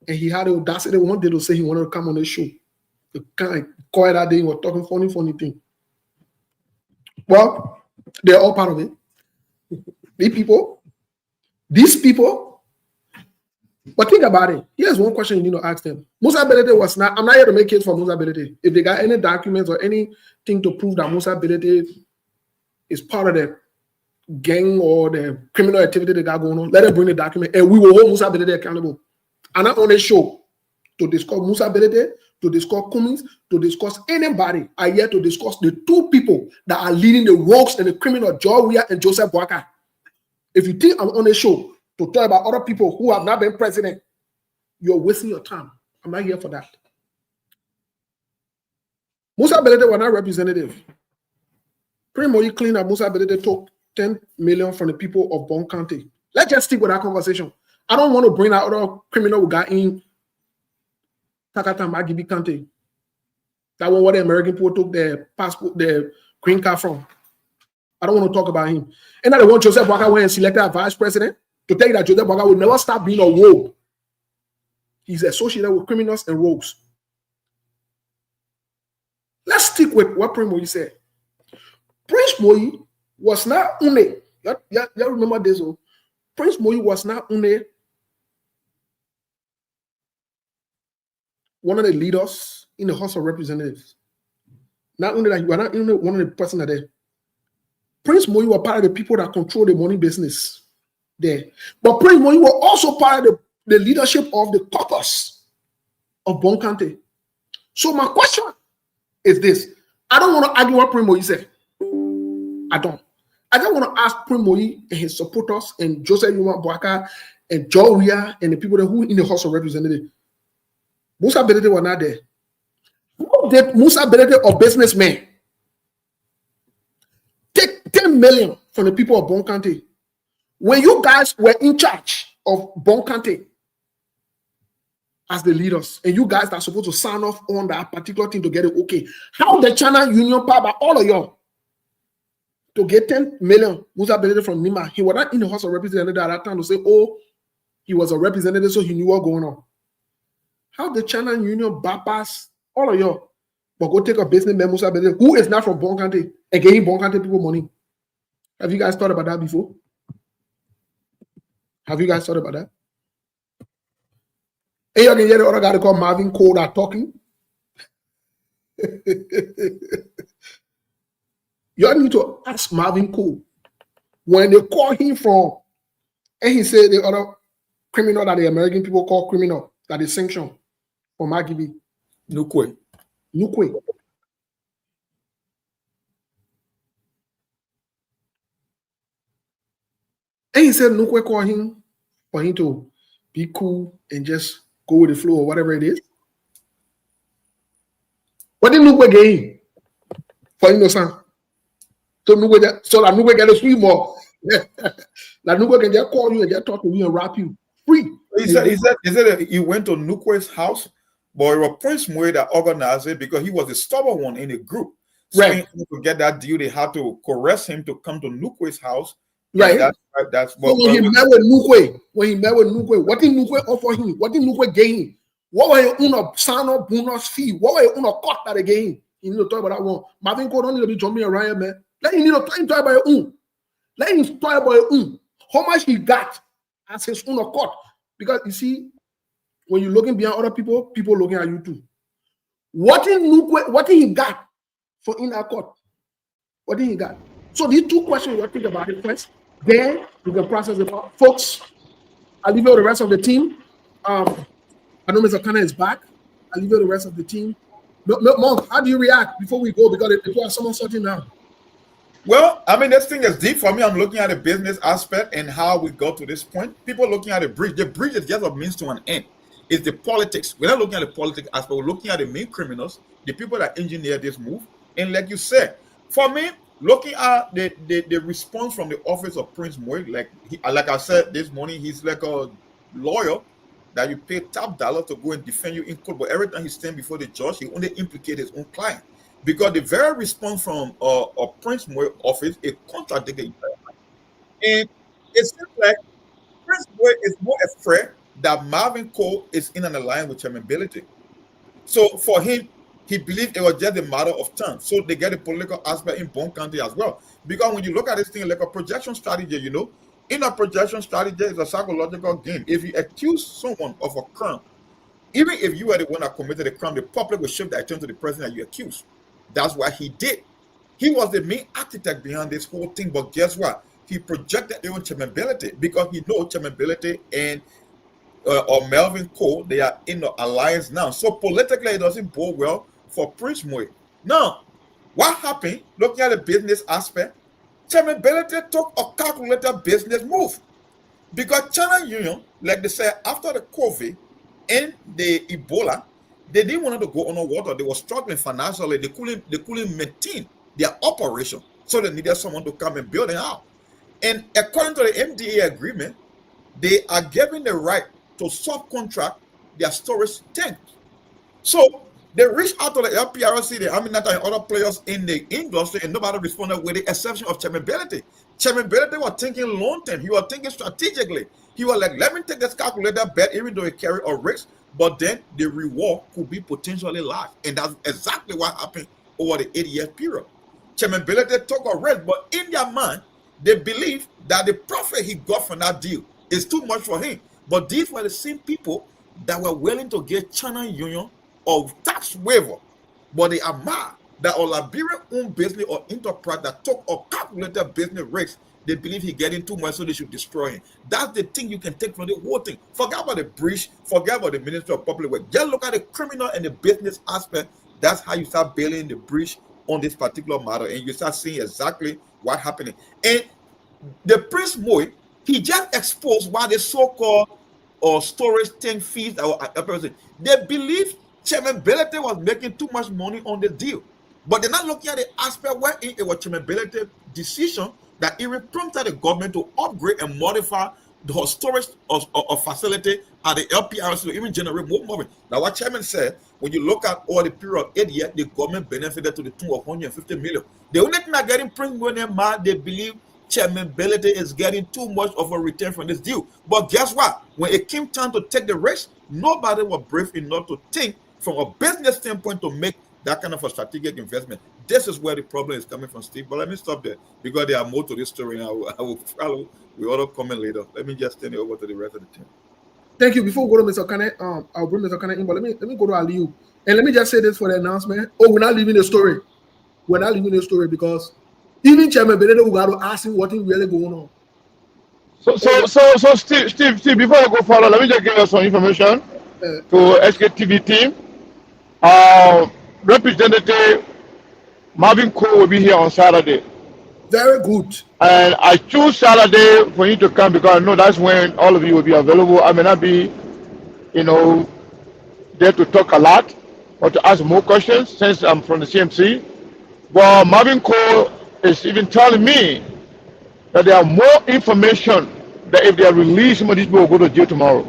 And he had the audacity one day to say he wanted to come on the show. The kind of quiet that day, he was talking funny thing. Well, they're all part of it. These people. But think about it. Here's one question you need to ask them. Musa Belete was not, I'm not here to make case for Musa Belete. If they got any documents or anything to prove that Musa Belete is part of the gang or the criminal activity they got going on, let them bring the document and we will hold Musa Belete accountable. And not on a show to discuss Musa Belete, to discuss Cummings, to discuss anybody. I here to discuss the two people that are leading the rogues and the criminal, Joe Weah and Joseph Boakai. If you think I'm on a show to talk about other people who have not been president, you're wasting your time. I'm not here for that. Musa Belete was not representative. Pretty much clean that Musa Belete took 10 million from the people of Bon County. Let's just stick with that conversation. I don't want to bring out other criminal who got in Takata Magibi County. That was what the American people took their passport, their green card from. I don't want to talk about him. And now they want Joseph Boakai went and selected a vice president to tell you that Joseph Boakai will never stop being a rogue. He's associated with criminals and rogues. Let's stick with what Prince Moyi said. Prince Moyi was not only, you remember this, Prince Moyi was not only one of the leaders in the House of Representatives. Not only that, you are not only one of the persons that there. Prince Moyi was part of the people that control the money business there. But Prince Moyi was also part of the leadership of the caucus of Bon County. So my question is this. I don't want to argue what Prince Moyi said. I don't. I just want to ask Prince Moyi and his supporters and Joseph Boakai and Joe Weah and the people who in the House of Representatives. Musa Belete were not there. How did Musa Belete, a businessman, take 10 million from the people of Bon County when you guys were in charge of Bon County as the leaders, and you guys are supposed to sign off on that particular thing to get it okay? How the China Union Power, all of y'all, to get 10 million Musa Belete from Nima? He was not in the House of Representatives at that time to say, oh, he was a representative, so he knew what was going on. How the China Union bypass all of y'all, but go take a businessman, Musa Belete, who is not from Bon County, and giving Bon County people money? Have you guys thought about that before? Have you guys thought about that? And you can hear the other guy called Marvin Cole are talking. You need to ask Marvin Cole when they call him from, and he said the other criminal that the American people call criminal that is sanctioned for Magibi. Nukwe. And he said Nukwe called him for him to be cool and just go with the flow or whatever it is. What did Nukwe get him? For innocent. So that Nukwe get a swim more. That Nukwe can just call you and just talk to you and rap you free. He said he went to Nukwe's house, but it was Prince Moyi that organized it because he was the stubborn one in the group. So right. To get that deal, they had to coerce him to come to Nukwe's house. Right. That's what. So when he met with Nukwe, what did Nukwe offer him? What did Nukwe gain? What were your own sign-up bonus fee? What were your own cut that they gain? You need to talk about that one. Marvin Cole don't need to be jumping around here, man. Let him talk about your own. Let him talk about your own. How much he got as his own cut? Because you see, when you're looking behind other people, people looking at you too. What did he got for in that court? What did he got? So these two questions you have to think about it first. Then you can process it. Folks, I'll leave you with the rest of the team. I know Mr. Kana is back. I'll leave you with the rest of the team. Monk, how do you react before we go? Because if you have someone starting now. Well, I mean, this thing is deep for me. I'm looking at the business aspect and how we got to this point. People looking at the bridge. The bridge is just a means to an end. It's the politics. We're not looking at the politics aspect. We're looking at the main criminals, the people that engineered this move. And like you said, for me, looking at the response from the office of Prince Moyi, like I said this morning, he's like a lawyer that you pay top dollar to go and defend you in court, but every time he stand before the judge, he only implicate his own client. Because the very response from Prince Moy office, it contradicted each other. And it seems like Prince Moy is more afraid that Marvin Cole is in an alliance with Chairman Billity. So for him, he believed it was just a matter of time. So they get a political aspect in Bond County as well. Because when you look at this thing like a projection strategy, you know, in a projection strategy, it's a psychological game. If you accuse someone of a crime, even if you were the one that committed the crime, the public will shift the attention to the person that you accused. That's what he did. He was the main architect behind this whole thing. But guess what? He projected their own chairmanability because he knows chairmanability and or Melvin Cole, they are in the alliance now. So politically, it doesn't bode well for Prince Moy. Now, what happened? Looking at the business aspect, chairmanability took a calculated business move because China Union, like they said, after the COVID and the Ebola, they didn't want to go underwater. They were struggling financially. They couldn't maintain their operation, so they needed someone to come and build it out. And according to the MDA agreement, they are given the right to subcontract their storage tank. So they reached out to the LPRC, the Aminata, and other players in the industry, and nobody responded with the exception of Chairmanability. Chairmanability was thinking long term. He was thinking strategically. He was like, let me take this calculated bet, even though it carried a risk, but then the reward could be potentially large. And that's exactly what happened over the 8-year period. Chairmanability took a risk, but in their mind, they believe that the profit he got from that deal is too much for him. But these were the same people that were willing to give China Union a tax waiver. But they are mad that a Liberian-owned business or enterprise that took a calculated business risk, they believe he's getting too much, so they should destroy him. That's the thing you can take from the whole thing. Forget about the breach, forget about the Ministry of Public Works. Just look at the criminal and the business aspect. That's how you start bailing the breach on this particular matter, and you start seeing exactly what happening. And the Prince Moy, he just exposed why the so-called storage tank fees that were they believe Chairmanability was making too much money on the deal. But they're not looking at the aspect where it was Chairmanability decision that even prompted the government to upgrade and modify the storage of facility at the LPRC to even generate more money. Now, what Chairman said, when you look at all the period of 8 years, the government benefited to the tune of 150 million. The only thing that getting Prince William mad, they believe Chairmanability is getting too much of a return from this deal. But guess what? When it came time to take the risk, nobody was brave enough to think from a business standpoint to make that kind of a strategic investment. This is where the problem is coming from, Steve. But let me stop there because there are more to this story, and I will follow with other comment later. Let me just turn it over to the rest of the team. Thank you. Before we go to Mr. Kane, I'll bring Mr. Kane in, but let me go to Aliu. And let me just say this for the announcement. Oh, we're not leaving the story. We're not leaving the story because even Chairman Benedict, we got to ask him what is really going on. So Steve, before I go further, let me just give you some information to Sktv team. Representative Marvin Cole will be here on Saturday. Very good. And I choose Saturday for you to come because I know that's when all of you will be available. I may not be, there to talk a lot or to ask more questions since I'm from the CMC. But Marvin Cole is even telling me that there are more information that if they are released, some of these people will go to jail tomorrow.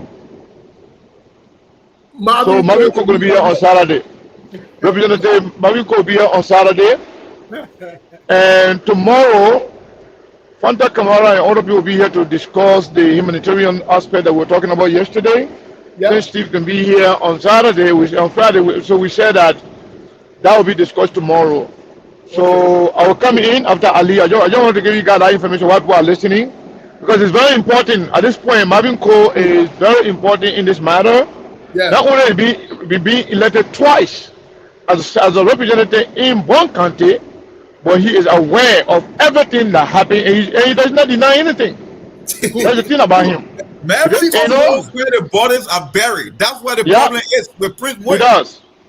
So Marvin Cole will be here on Saturday. Representative Marvin Cole will be here on Saturday. And tomorrow, Fanta Kamara and other people will be here to discuss the humanitarian aspect that we were talking about yesterday. Yep. Then Steve can be here on Saturday, on Friday. So we said that will be discussed tomorrow. So I will come in after Ali. I just want to give you guys that information while people are listening, because it's very important at this point. Marvin Cole is very important in this matter. Yeah. Not only be being elected twice as a representative in Bond County, but he is aware of everything that happened, and he does not deny anything. That's the thing about him. Marvin knows where the bodies are buried. That's where the problem is with Prince Moy.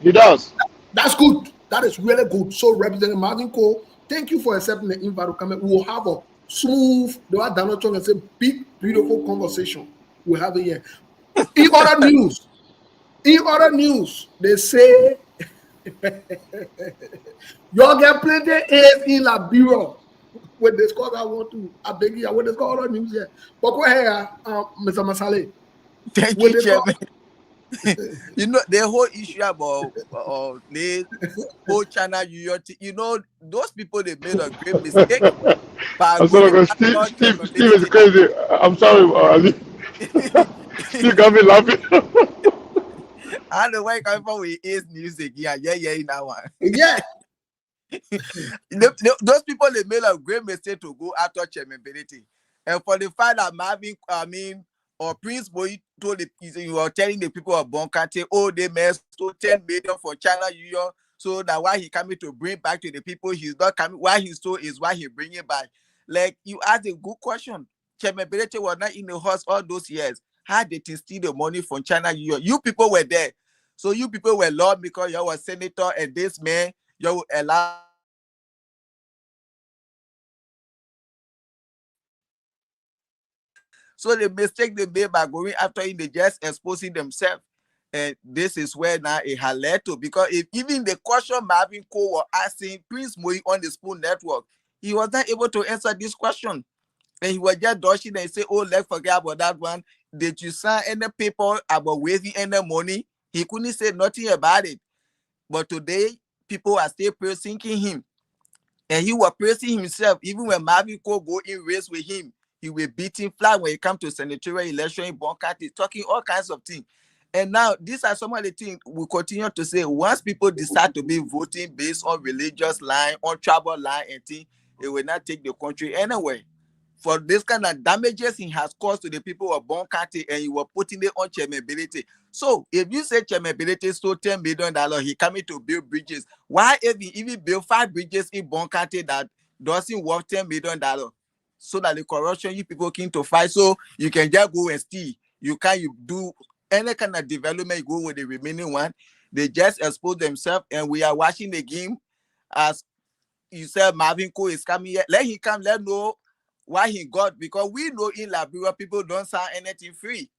He does. That's good. That is really good. So, Representative Marvin Cole, thank you for accepting the invite to come in. We will have a smooth, the way Donald Trump say, big, beautiful conversation. We'll have it here. In other news, they say y'all get plenty A's in Liberia. When they score, I want to, I beg you, when they score other news here. But go ahead, Mr. Masale. Thank What you, they call Chairman. You know, the whole issue about the whole China you know, those people, they made a great mistake by I'm sorry, going because after Steve is chairmanability. crazy. I'm sorry, Ali. Steve got me laughing. I don't know where it coming from with his music. Yeah, in that one. yeah. Those people, they made a great mistake to go after chairmanability. And for the fact that or Prince Boy told you were telling the people of Bonkante, oh, they messed 10 million for China Union. So that why he coming to bring back to the people, he's not coming. Why he stole is why he bring it back. Like, you asked a good question. Chairmanability was not in the horse all those years. How did he steal the money from China Union? You people were there. So you people were law because you were senator, and this man, you allow. So the mistake they made by going after him, they just exposing themselves. And this is where now it had led to, because if even the question Marvin Cole was asking Prince Moy on the Spoon Network, he was not able to answer this question. And he was just dodging and say, oh, let's forget about that one. Did you sign any paper about waiving any money? He couldn't say nothing about it. But today, people are still praising him. And he was praising himself. Even when Marvin Cole go in race with him, he will beat him flat when it comes to senatorial election in Bonkati, talking all kinds of things. And now, these are some of the things we continue to say. Once people decide to be voting based on religious line, on tribal line and things, it will not take the country anywhere. For this kind of damages he has caused to the people of Bonkati, and you were putting it on chairmanability. So, if you say chairmanability stole $10 million, he coming to build bridges. Why if he even build 5 bridges in Bonkati that doesn't worth $10 million? So that the corruption you people came to fight, so you can just go and steal. You can't do any kind of development, you go with the remaining one. They just expose themselves, and we are watching the game. As you said, Marvin Cole is coming here. Let him come, let know why he got, because we know in Liberia people don't sign anything free.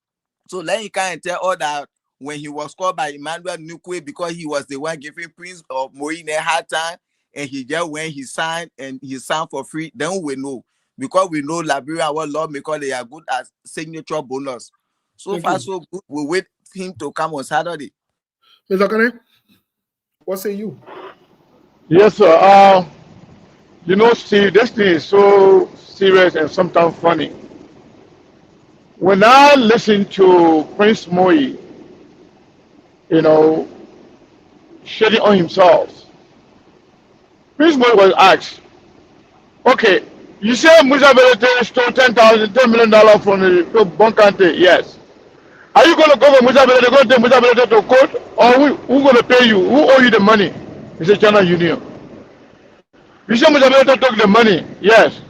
So let him come and tell all that when he was called by Emmanuel Nukwe, because he was the one giving Prince of Moine a hard time, and he just when he signed for free, then we know. Because we know Liberia, our lawmakers, they are good at signature bonus. So Thank far, you. so good. We wait him to come on Saturday. Mr. Kane, what say you? Yes, sir. You know, Steve, this thing is so serious and sometimes funny. When I listen to Prince Moy, you know, shedding on himself, Prince Moy was asked, okay, you say Musa Belete stole $10 million from the Bonkante? Yes. Are you going to go for Musa Belete, go take Musa Belete to court? Or who going to pay you? Who owe you the money? He said, China Union. You say Musa Belete took the money? Yes.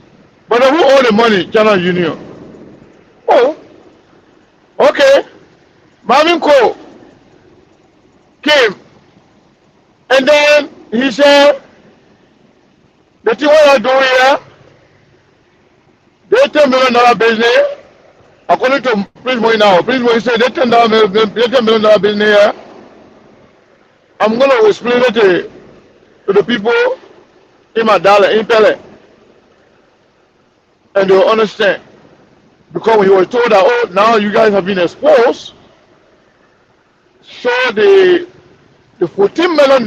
But who owe the money? China Union. Oh, okay. Marvin Cole came, and then he said, the thing what I do here, they $10 million business. According to Prince Moy now, Prince Moy said, they $10 million business here. I'm going to explain it to the people in my dollar, in Pele, and they'll understand. Because when he was told that, oh, now you guys have been exposed, so the $14 million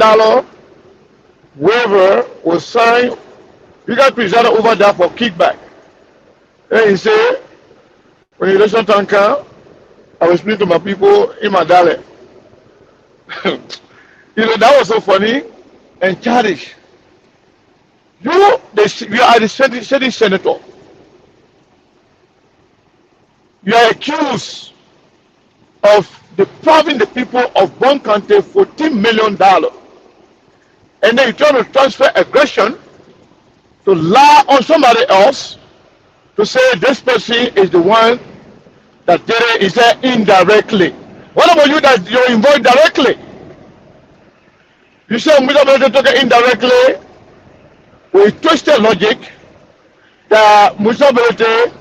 waiver was signed. You guys presided over that for kickback. And he said, when the election time comes, I will explain to my people in my dollar. You know, that was so funny and childish. You are the sitting senator. You are accused of depriving the people of Bonkante $14 million. And then you try to transfer aggression to lie on somebody else to say this person is the one that did it, is there indirectly. What about you that you're involved directly? You say Musa Belete took it indirectly with twisted logic that Musa Belete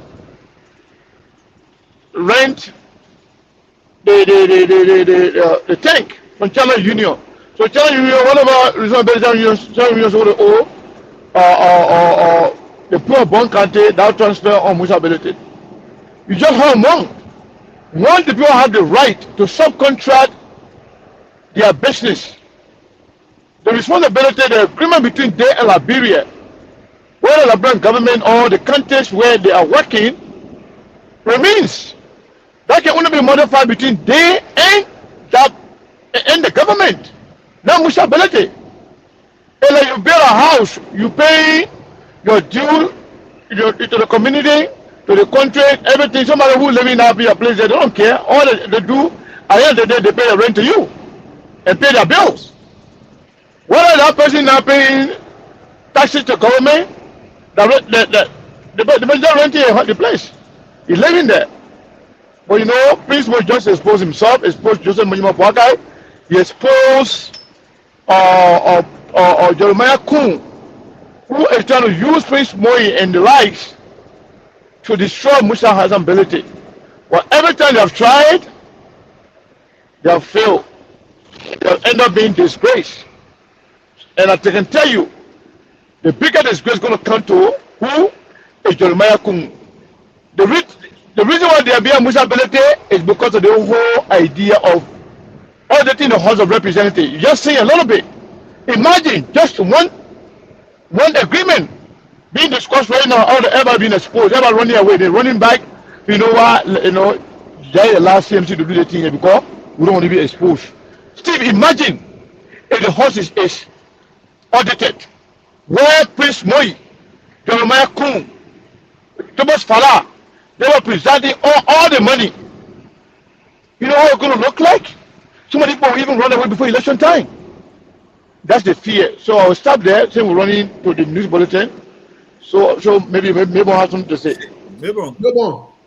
rent the tank from China Union. So China Union, whatever reason China Union would owe, the poor Bonkante that transfer on Musa Belete. You just have wrong. Once the people have the right to subcontract their business, the responsibility, the agreement between they and Liberia, whether the Liberian government or the countries where they are working, remains. That can only be modified between they and that and the government. Not mutuality. And like you build a house, you pay your due to the community, to the country, everything. Somebody who living in a place, they don't care. All they do, at the end of the day, they pay the rent to you and pay their bills. Whether that person now paying taxes to government, the person renting the place, he's living there. But you know, Prince was just exposed himself, exposed Joseph Mujima Pwakai, he exposed Jeremiah Kun, who is trying to use Prince Moi and the likes to destroy Musa Hassan ability. Well, every time they have tried, they have failed. They'll end up being disgraced. And I can tell you, the bigger disgrace is going to come to who is Jeremiah Kun. The reason why they are being Musa ability is because of the whole idea of all the thing in the House of Representatives. You just see a little bit. Imagine just one agreement being discussed right now, all the ever being exposed, ever running away, they're running back. You know what? You know, they allow CMC to do the thing here because we don't want to be exposed. Steve, imagine if the House is audited, where Prince Moi, Jeremiah Kun, Thomas Fala, they were presenting all the money. You know how it's going to look like? Some people will even run away before election time. That's the fear. So I'll stop there. Since we're running to the news bulletin. So maybe Mabon has something to say. Mabon.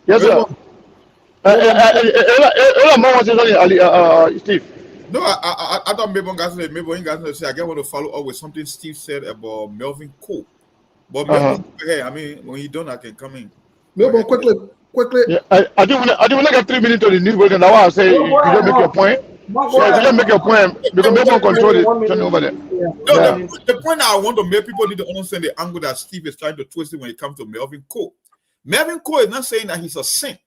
Yes, sir. Steve. No, I thought Mabon got to say. I want to follow up with something Steve said about Melvin Cole. But Mabon, hey, I mean, when you done, I can come in. Mabon, quickly. Yeah, I do want to get 3 minutes to the news bulletin. Now I'll say you don't make your point. So if you don't make your point, because Mabon control it, turn over there. No, the point I want to make, people need to understand the angle that Steve is trying to twist it when it comes to Melvin Cole. Melvin Cole is not saying that he's a saint.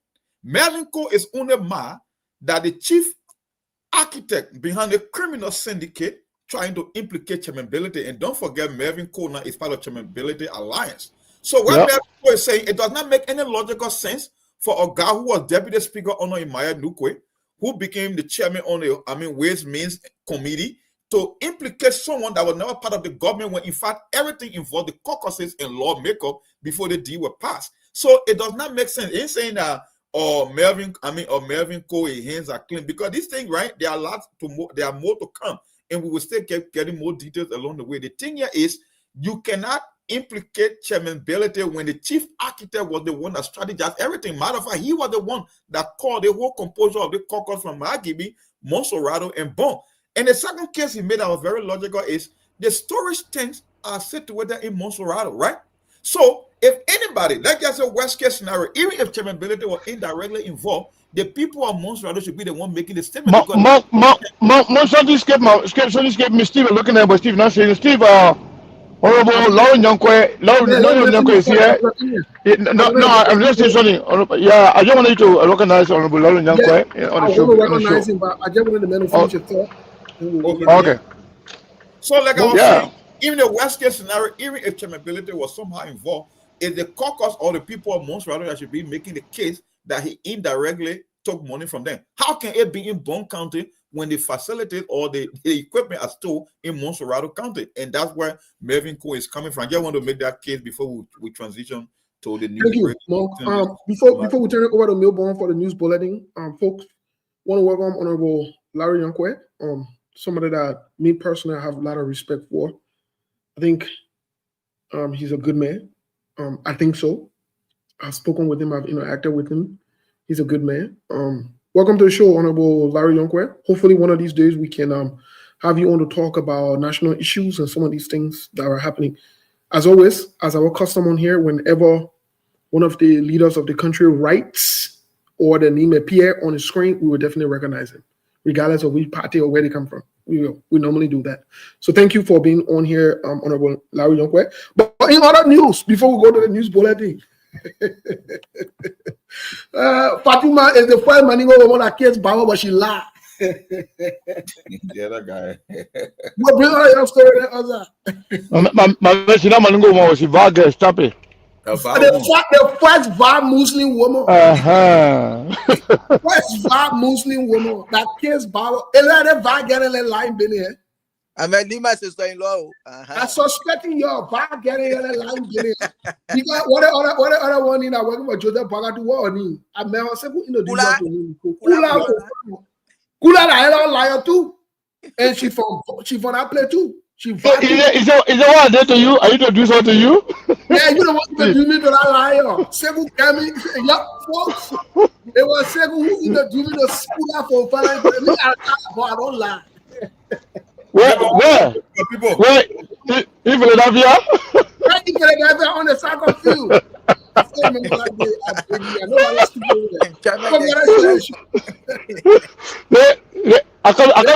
Melvin Cole is only a man that the chief architect behind a criminal syndicate trying to implicate Chairmanability. And don't forget, Melvin Cole now is part of Chairmanability Alliance. So what Melvin Cole is saying, it does not make any logical sense for a guy who was Deputy Speaker Ono Imaya Nukwe, who became the chairman on the Ways Means Committee, to implicate someone that was never part of the government when in fact everything involved the caucuses and law makeup before the deal was passed. So it does not make sense. It's saying that Melvin Cole, his hands are clean, because this thing, right? There are more to come, and we will still keep getting more details along the way. The thing here is you cannot implicate Chairmanability when the chief architect was the one that strategized everything. Matter of fact, he was the one that called the whole composure of the caucus from Magibi, Monserrato, and Bon. And the second case he made that was very logical is the storage tanks are situated in Monserrato, right? So if anybody, like I said, worst case scenario, even if Chairmanability was indirectly involved, the people of Monserrato should be the one making the statement. Monserrato escaped me, Steve, looking at, but Steve not saying, Steve, Honorable Lauren Youngkwe is here. No, I'm just saying something. Yeah, I just want you to recognize Honorable Lauren Youngkwe on the show. I want to recognize him, but I just wanted the man to finish your thought. Okay. So, like I was saying, even the worst case scenario, even if Chairmanability was somehow involved, it's the caucus or the people of Monserrato that should be making the case that he indirectly took money from them. How can it be in Bon County when the facilities or the equipment are still in Monserrato County? And that's where Melvin Cole is coming from. I just want to make that case before we transition to the news. Thank you, Mark. Before we turn it over to Milborn for the news bulletin, folks, want to welcome Honorable Larry Youngkwe, somebody that me personally have a lot of respect for. I think he's a good man. I think so. I've spoken with him. I've interacted with him. He's a good man. Welcome to the show, Honorable Larry Youngkwe. Hopefully one of these days we can have you on to talk about national issues and some of these things that are happening. As always, as our custom on here, whenever one of the leaders of the country writes or the name appear on the screen, we will definitely recognize him, regardless of which party or where they come from. We normally do that. So thank you for being on here, Honorable Larry Youngkwe. But in other news, before we go to the news bulletin, Fatima is the first Maningo woman that kills Baba, but she lied. The other guy. What bring out your story? My she not Maningo woman, she Vargas, stop it. The first VAR Muslim woman. First VAR Muslim woman that kills Baba. Ele VAR getting a line in here. I mean, my sister-in-law. I'm suspecting your VAR getting a line in here. Because what other one in that working for Joseph Baga to what on I mean, I said, you know, Kula la liar too. And she from that play too. She is it what I did to you? I introduced her to you? Yeah, you know what you do me to that liar. Seven came in, yeah, folks. It was Seven who introduced me to school for finance. I don't lie. Where? People. Where? In Philadelphia? Where in Philadelphia on the soccer field? I can't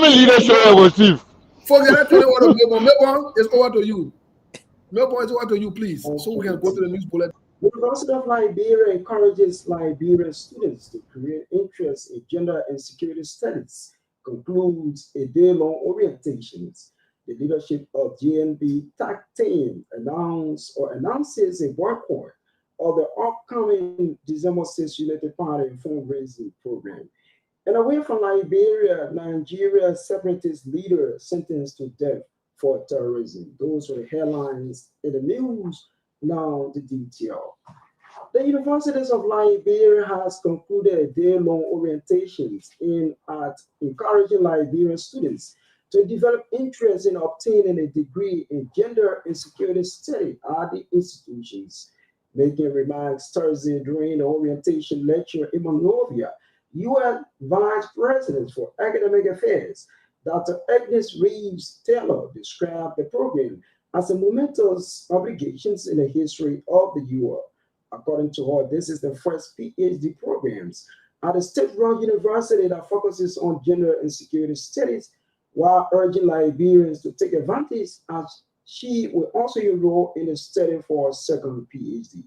believe that show was Steve. Forget that. Tell you what, Melbourne is over to you. Melbourne is over to you, please. So we can go to the news bulletin. The University of Liberia encourages Liberian students to create interest in gender and security studies, concludes a day-long orientations. The leadership of GNB TAC team announces a boycott of the upcoming December 6th United Party fundraising program. And away from Liberia, Nigeria's separatist leader sentenced to death for terrorism. Those were the headlines in the news. Now the detail. The Universities of Liberia has concluded a day-long orientations at encouraging Liberian students to develop interest in obtaining a degree in gender and security study at the institutions. Making remarks Thursday during the orientation lecture in Monrovia, UN Vice President for Academic Affairs, Dr. Agnes Reeves Taylor, described the program as a momentous obligations in the history of the UN. According to her, this is the first PhD programs at a state-run university that focuses on gender and security studies, while urging Liberians to take advantage as she will also enroll in a study for a second PhD.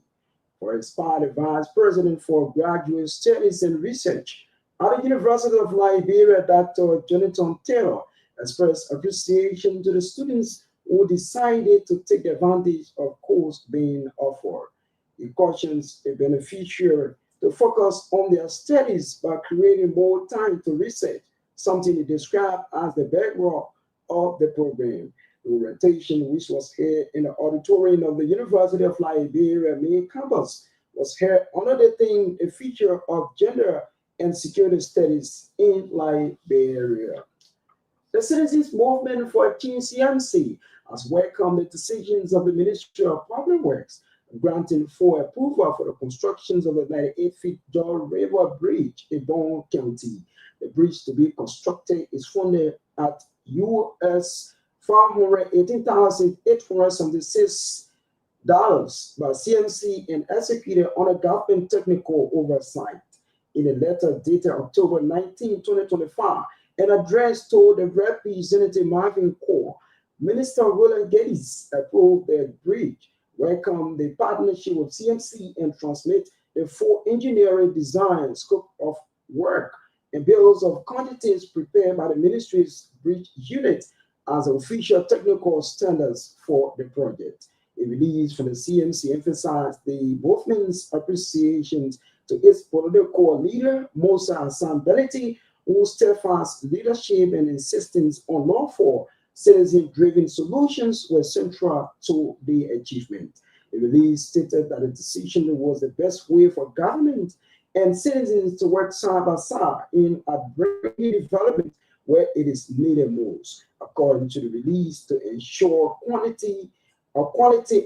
For its part, the Vice President for Graduate Studies and Research at the University of Liberia, Dr. Jonathan Taylor, expressed appreciation to the students who decided to take advantage of course being offered. He cautions a beneficiary to focus on their studies by creating more time to research, something he described as the bedrock of the program. The orientation, which was held in the auditorium of the University of Liberia main campus, was held under the theme, a feature of gender and security studies in Liberia. The Citizens Movement for Change CMC has welcomed the decisions of the Ministry of Public Works granting full approval for the constructions of the 98-feet Door River Bridge in Bon County. The bridge to be constructed is funded at US $518,876 by CMC and executed under government technical oversight. In a letter dated October 19, 2025, and addressed to the Representative Marvin Corr, Minister Roland Geddes approved the bridge, welcomed the partnership with CMC, and transmit the full engineering design scope of work and bills of quantities prepared by the ministry's bridge unit as official technical standards for the project. A release from the CMC emphasized the movement's appreciation to its political leader, Musa Hassan Beliti, whose steadfast leadership and insistence on lawful, citizen-driven solutions were central to the achievement. The release stated that the decision was the best way for government and citizens to work side by side in bringing development where it is needed most. According to the release, to ensure quality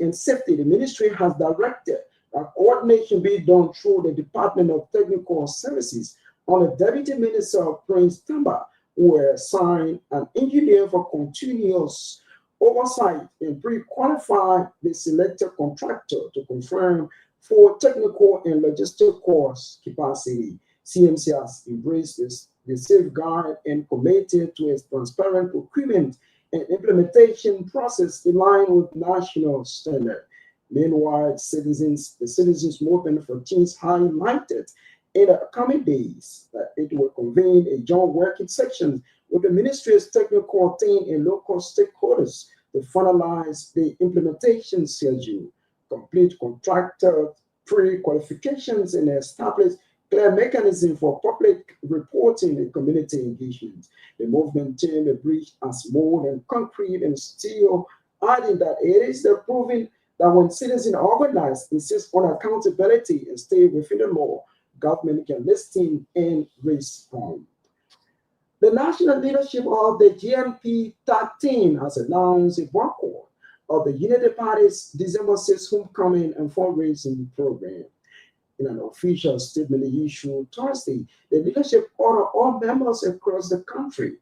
and safety, the ministry has directed that coordination be done through the Department of Technical Services on the Deputy Minister of Prince Tamba, who assigned an engineer for continuous oversight and pre-qualify the selected contractor to confirm for technical and logistical capacity. CMC has embraced the safeguard and committed to its transparent procurement and implementation process in line with national standard. Meanwhile, the citizens movement for change highlighted in the coming days that it will convene a joint working section with the ministry's technical team and local stakeholders to finalize the implementation schedule, complete contractor pre-qualifications, and establish clear mechanism for public reporting and community engagement. The movement termed the breach as more than concrete and steel, adding that it is the proving that when citizens organize, insist on accountability and stay within the law, government can listen and respond. The national leadership of the GNP tag team has announced a boycott of the Unity Party's December 6th homecoming and fundraising program. In an official statement issued Thursday, the leadership ordered all members across the country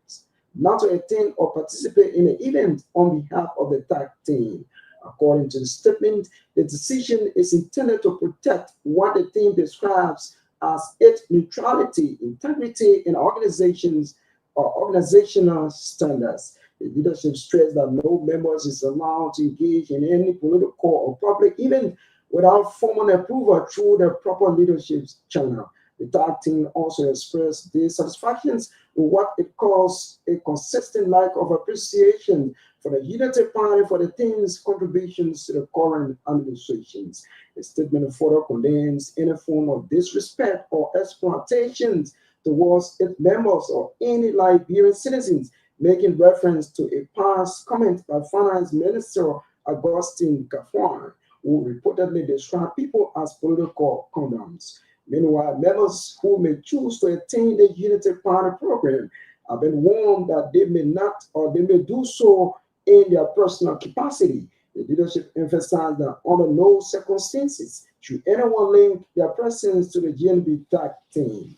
not to attend or participate in the event on behalf of the tag team. According to the statement, the decision is intended to protect what the team describes as its neutrality, integrity, and organizational standards. The leadership stressed that no members is allowed to engage in any political or public event without formal approval through the proper leadership channel. The tag team also expressed dissatisfactions with what it calls a consistent lack of appreciation for the Unity Party for the team's contributions to the current administrations. The statement further condemns any form of disrespect or exploitation towards its members or any Liberian citizens, making reference to a past comment by Finance Minister Augustine Gaffron, who reportedly described people as political condoms. Meanwhile, members who may choose to attend the Unity Party program have been warned that they may not or they may do so in their personal capacity. The leadership emphasized that under no circumstances should anyone link their presence to the GNB tag team.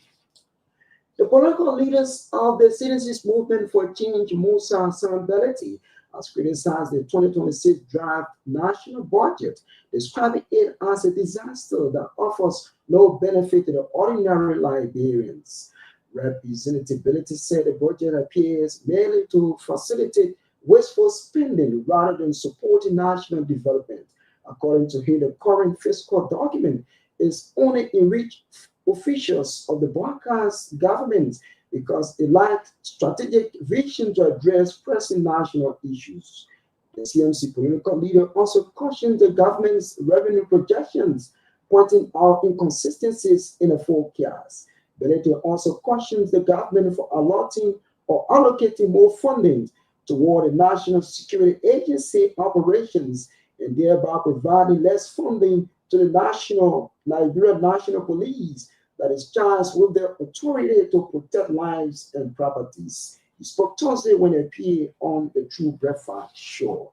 The political leaders of the Citizens Movement for Change, Musa Sambeleti, has criticized the 2026 draft national budget, describing it as a disaster that offers no benefit to the ordinary Liberians. Representability said the budget appears merely to facilitate wasteful spending rather than supporting national development. According to him, the current fiscal document is only enriched officials of the broadcast government because it lacked strategic vision to address pressing national issues. The CMC political leader also cautioned the government's revenue projections, pointing out inconsistencies in the forecast. Benete also cautions the government for allotting or allocating more funding toward the National Security Agency operations and thereby providing less funding to the Liberian National Police that is charged with the authority to protect lives and properties. He spoke Thursday when he appeared on the True Breakfast show.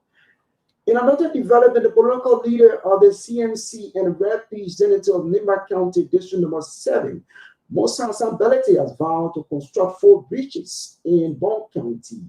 In another development, the political leader of the CMC and representative of Nimba County District Number 7, Musa Sambeleti, has vowed to construct 4 bridges in Bon County.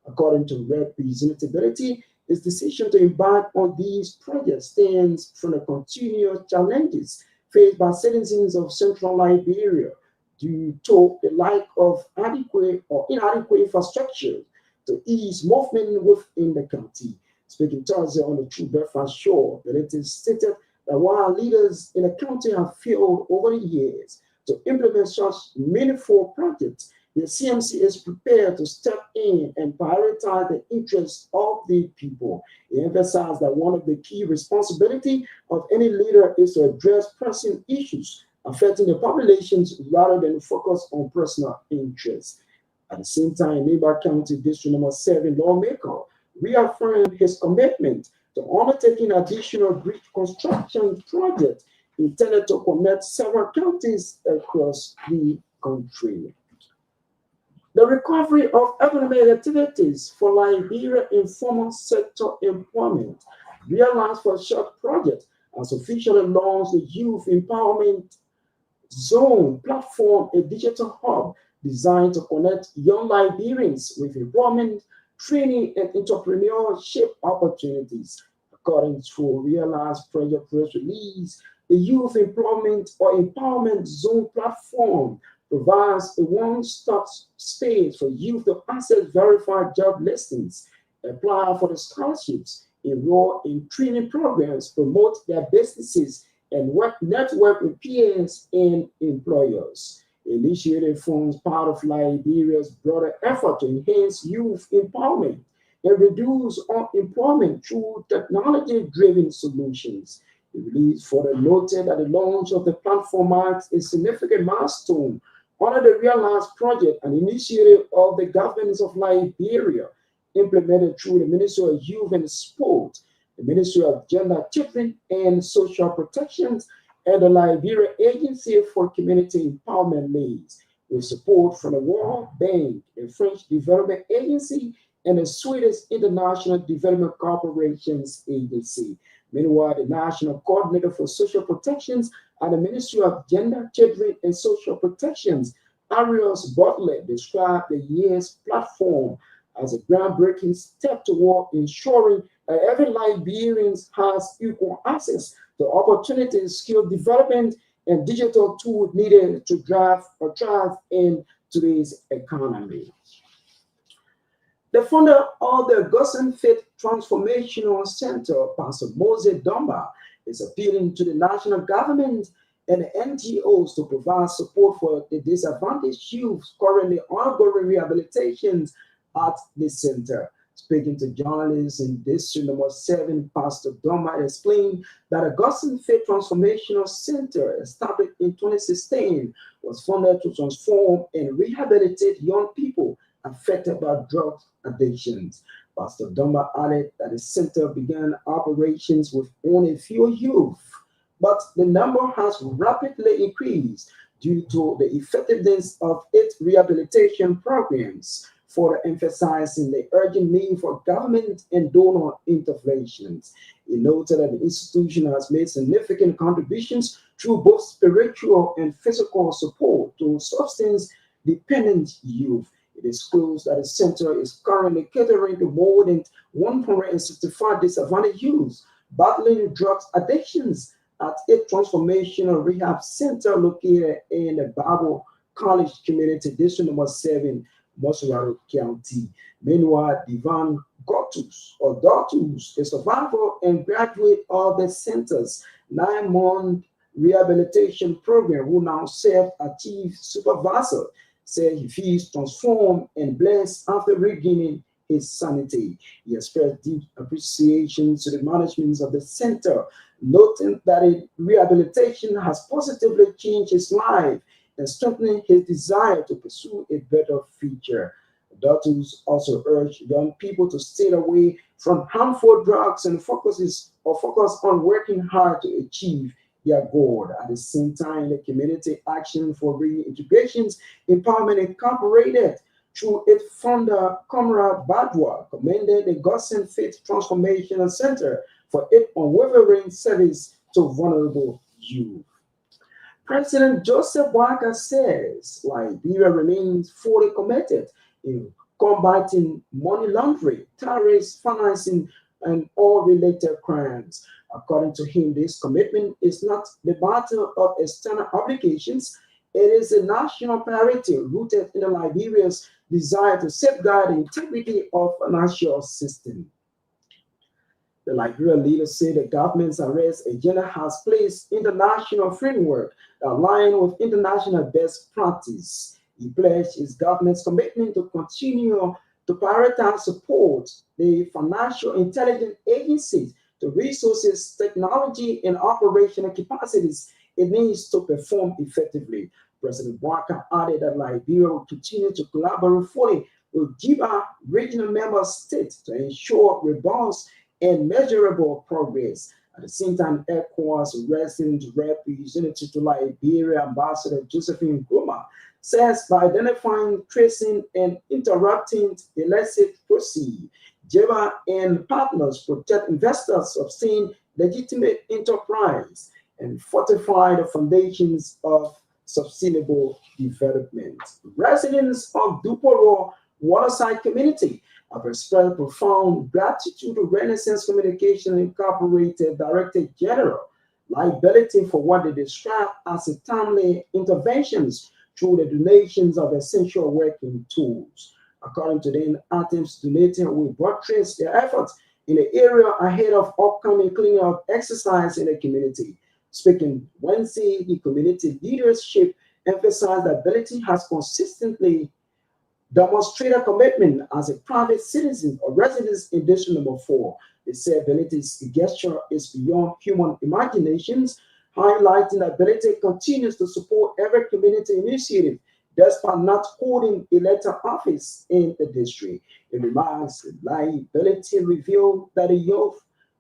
According to representability, his decision to embark on these projects stems from the continuous challenges faced by citizens of central Liberia due to the lack of adequate or inadequate infrastructure to ease movement within the county. Speaking Thursday on the True Breakfast show, it is stated that while leaders in the county have failed over the years to implement such meaningful projects, the CMC is prepared to step in and prioritize the interests of the people. He emphasized that one of the key responsibilities of any leader is to address pressing issues affecting the populations rather than focus on personal interests. At the same time, Nimba County District Number 7 lawmaker reaffirmed his commitment to undertaking additional bridge construction projects intended to connect several counties across the country. The recovery of economic activities for Liberia informal sector employment, Realized for Short project, has officially launched the Youth Empowerment Zone platform, a digital hub designed to connect young Liberians with employment, training, and entrepreneurship opportunities. According to Realized project press release, the Youth Employment or Empowerment Zone platform provides a one-stop space for youth to access verified job listings, apply for the scholarships, enroll in training programs, promote their businesses, and network with peers and employers. Initiative forms part of Liberia's broader effort to enhance youth empowerment and reduce unemployment through technology-driven solutions. The release further noted that the launch of the platform marks a significant milestone under the Realize project, an initiative of the governments of Liberia, implemented through the Ministry of Youth and Sport, the Ministry of Gender, Children, and Social Protections, and the Liberia Agency for Community Empowerment Leads, with support from the World Bank, the French Development Agency, and the Swedish International Development Corporations Agency. Meanwhile, the National Coordinator for Social Protections at the Ministry of Gender, Children, and Social Protections, Arius Butler, described the year's platform as a groundbreaking step toward ensuring that every Liberian has equal access to opportunities, skill development, and digital tools needed to thrive in today's economy. The founder of the Augustine Faith Transformational Center, Pastor Moses Dumba, is appealing to the national government and the NGOs to provide support for the disadvantaged youth currently undergoing rehabilitations at the center. Speaking to journalists in District Number 7, Pastor Dumba explained that Augustine Faith Transformational Center, established in 2016, was funded to transform and rehabilitate young people affected by drug addictions. Pastor Dumba added that the center began operations with only a few youth, but the number has rapidly increased due to the effectiveness of its rehabilitation programs, further emphasizing the urgent need for government and donor interventions. He noted that the institution has made significant contributions through both spiritual and physical support to substance-dependent youth. It is disclosed that the center is currently catering to more than 165 disadvantaged youth battling drug addictions at a transformational rehab center located in the Bible College Community District Number 7, Mossoraro County. Meanwhile, Divan Dotus, a survivor and graduate of the center's 9-month rehabilitation program, who now serves as chief supervisor, said he feels transformed and blessed after regaining his sanity. He expressed deep appreciation to the management of the center, noting that rehabilitation has positively changed his life and strengthening his desire to pursue a better future. Doctors also urge young people to stay away from harmful drugs and focus on working hard to achieve their goal. At the same time, the Community Action for Reintegrations Empowerment Incorporated, through its founder, Comrade Badwa, commended the Augustine Faith Transformational Center for its unwavering service to vulnerable youth. President Joseph Boakai says Liberia remains fully committed in combating money laundering, terrorist financing, and all related crimes. According to him, this commitment is not the battle of external obligations. It is a national priority rooted in Liberia's desire to safeguard the integrity of the financial system. The Liberian leaders say the government's arrest agenda has placed international framework aligned with international best practice. He pledged his government's commitment to continue to prioritize support the financial intelligence agencies, the resources, technology, and operational capacities it needs to perform effectively. President Boakai added that Liberia will continue to collaborate fully with GIBA regional member states to ensure robust and measurable progress. At the same time, ECOWAS resident representative to Liberia, Ambassador Josephine Goma, says by identifying, tracing, and interrupting illicit proceeds, GIBA and partners protect investors, sustain legitimate enterprise, and fortify the foundations of sustainable development. Residents of Duporo Waterside Community have expressed profound gratitude to Renaissance Communication Incorporated Director General liability for what they describe as a timely interventions through the donations of essential working tools. According to them, items donated will buttress their efforts in the area ahead of upcoming cleanup exercise in the community. Speaking Wednesday, the community leadership emphasized that Ability has consistently demonstrated commitment as a private citizen or resident in District Number 4. They say Ability's gesture is beyond human imaginations, highlighting that Ability continues to support every community initiative despite not holding elected office in the district. In remarks, Ability revealed that the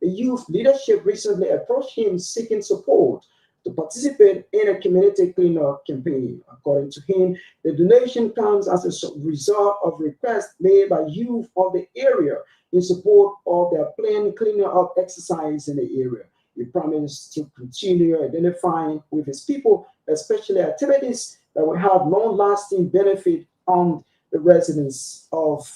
youth leadership recently approached him seeking support to participate in a community cleanup campaign. According to him, the donation comes as a result of requests made by youth of the area in support of their planned cleanup exercise in the area. He promised to continue identifying with his people, especially activities that will have long-lasting benefit on the residents of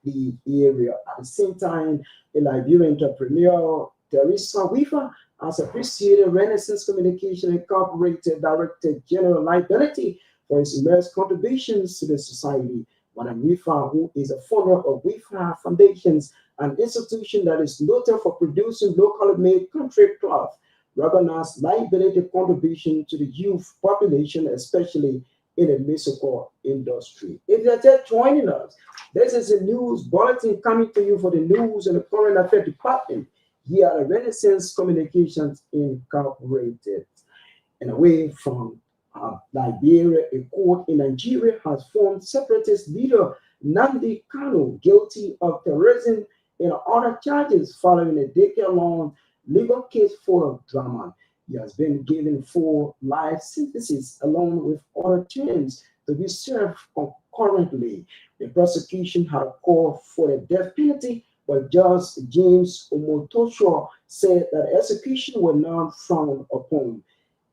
the area. At the same time, the Liberian entrepreneur Teresa Weaver has appreciated Renaissance Communication Incorporated Director General Liability for his immense contributions to the society. Madam Weaver, who is a founder of Weaver Foundations, an institution that is noted for producing locally made country cloth, recognized Liability contribution to the youth population, especially in the musical industry. If you're just joining us, this is a news bulletin coming to you for the news and the current affairs department here at Renaissance Communications Incorporated. And away from Liberia, a court in Nigeria has found separatist leader Nnamdi Kanu guilty of terrorism and other charges following a decade-long legal case for drama. He has been given 4 life sentences along with other terms to be served concurrently. The prosecution had called for the death penalty, but Judge James Omotosho said that execution was not frowned upon.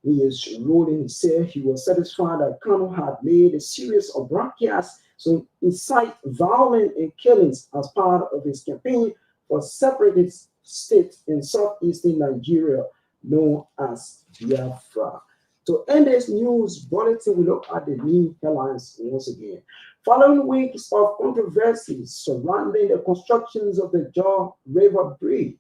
His ruling said he was satisfied that Kanu had made a series of broadcasts to incite violence and killings as part of his campaign for separatist states in southeastern Nigeria known as Biafra. To end this news bulletin, we look at the new headlines once again. Following weeks of controversies surrounding the constructions of the Jaw River Bridge,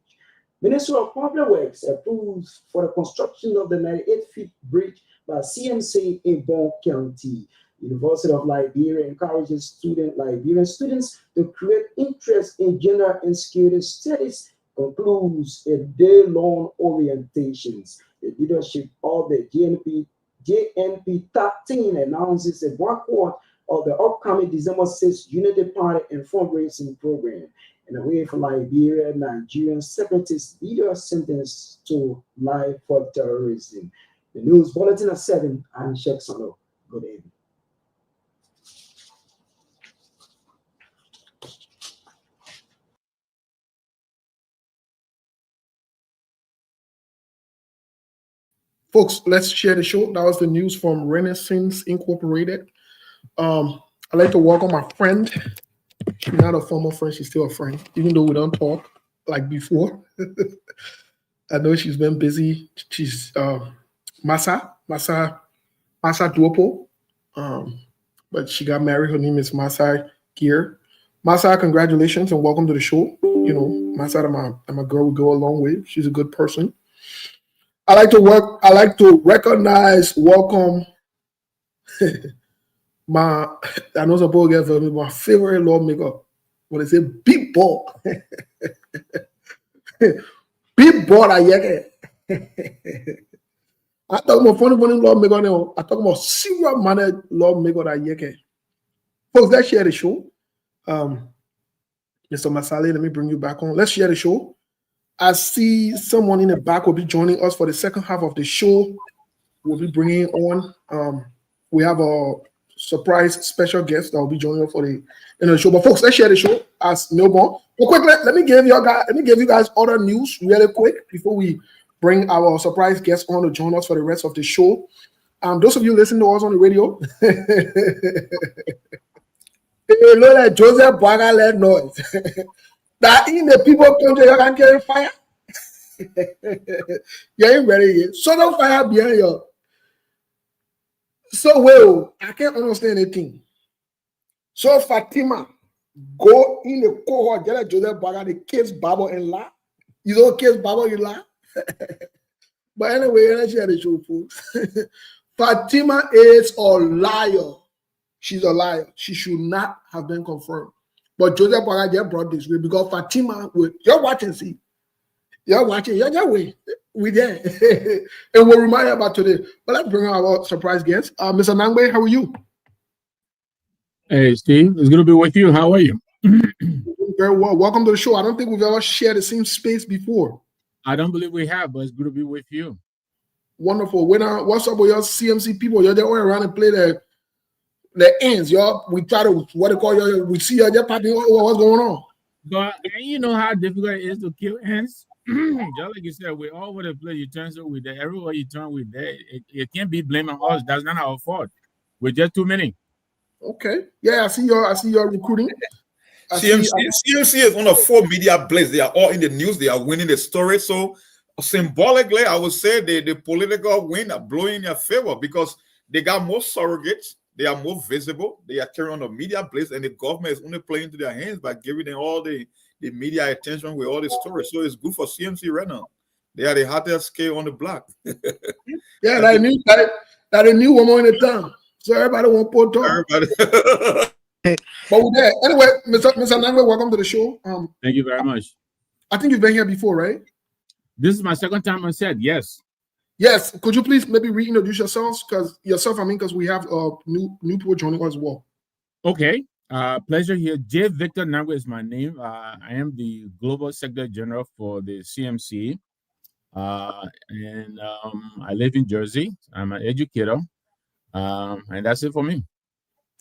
Ministry of Public Works approves for the construction of the 98-feet bridge by CMC in Bon County. University of Liberia encourages Liberian students to create interest in gender and security studies, concludes a day-long orientations. The leadership of the JNP 13 announces a boycott of the upcoming December 6th Unity Party and fundraising program. And away from Liberia, Nigerian separatist leader sentenced to life for terrorism. The news bulletin at 7. I'm Sheikh Sano. Good evening. Folks, let's share the show. That was the news from Renaissance Incorporated. I'd like to welcome my friend. She's not a former friend, she's still a friend, even though we don't talk like before. I know she's been busy. She's Masa Duopo. But she got married. Her name is Masa Gear. Masa, congratulations and welcome to the show. You know, Masa, I'm a girl we go a long way. She's a good person. I like to recognize, welcome I know some people get for me, my favorite lawmaker. When they say big ball. Big ball, I talk about funny lawmaker now. I talk about serious mannered lawmaker that folks, let's share the show. Mr. Masale, let me bring you back on. Let's share the show. I see someone in the back will be joining us for the second half of the show. We'll be bringing on, we have a surprise special guest that will be joining us for the show. But folks, let's share the show as newborn. But quickly, let me give you guys other news really quick before we bring our surprise guest on to join us for the rest of the show. Those of you listening to us on the radio, you know that Joseph Baga led noise. That in the people country, you can carry fire. You ain't ready yet. So no fire behind you. So well, I can't understand anything. So Fatima, go in the cohort, get a Joseph Baga, the kids Bible and laugh. You don't kids Bible, you laugh. But anyway, let's share the show, folks. Fatima is a liar. She's a liar. She should not have been confirmed. But Joseph Baga just brought this way because Fatima, you're watching, see. You're watching, you're just wait. We there. And we'll remind you about today. But let's bring our surprise guest. Mr. Nangbe, how are you? Hey, Steve. It's good to be with you. How are you? Very well. Welcome to the show. I don't think we've ever shared the same space before. I don't believe we have, but it's good to be with you. Wonderful. What's up with your CMC people? You're there around and play the ends. We try to, what they call you, we see you're just partying. What's going on? But you know how difficult it is to kill ants? Just like you said, we're all over the place. You turn so with that. Everywhere you turn with that, it can't be blamed on us. That's not our fault. We're just too many. Okay. Yeah, I see your recruiting. CMC is one of 4 media blades. They are all in the news. They are winning the story. So symbolically, I would say the political win are blowing in their favor because they got more surrogates. They are more visible. They are carrying on the media blades, and the government is only playing into their hands by giving them all the media attention with all the stories. So it's good for CMC right now. They are the hottest scale on the block. Yeah, that a new woman in the town. So everybody won't put talk. But we're there. Anyway, Mr. Nangwe, welcome to the show. Thank you very much. I think you've been here before, right? This is my second time on set. Yes. Yes. Could you please maybe reintroduce yourselves? Because we have new people joining us as well. Okay. Pleasure here. J. Victor Nangwe is my name. I am the Global Secretary General for the CMC. And I live in Jersey. I'm an educator. And that's it for me.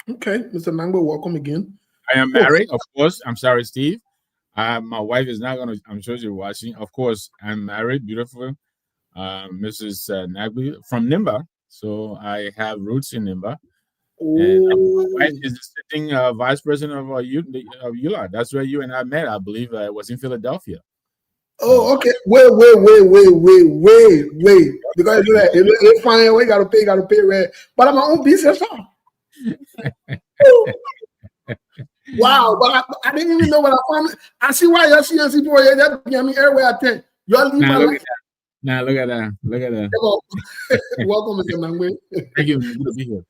Okay, Mr. Nangwe, welcome again. I am married, of course. I'm sorry, Steve. My wife is not going to, I'm sure she's watching. Of course, I'm married, beautiful. Mrs. Nangwe from Nimba. So I have roots in Nimba. And my wife is the sitting vice president of ULA. That's where you and I met, I believe. It was in Philadelphia. Oh, okay. Wait. Because it's fine. We gotta pay rent. But I'm my own business. Wow, but I didn't even know what I found. I see why you're CNC people. That I mean, everywhere I take. You're leaving my life. Look at that. Welcome, Mr. Nangwe. Thank you. Good to be here.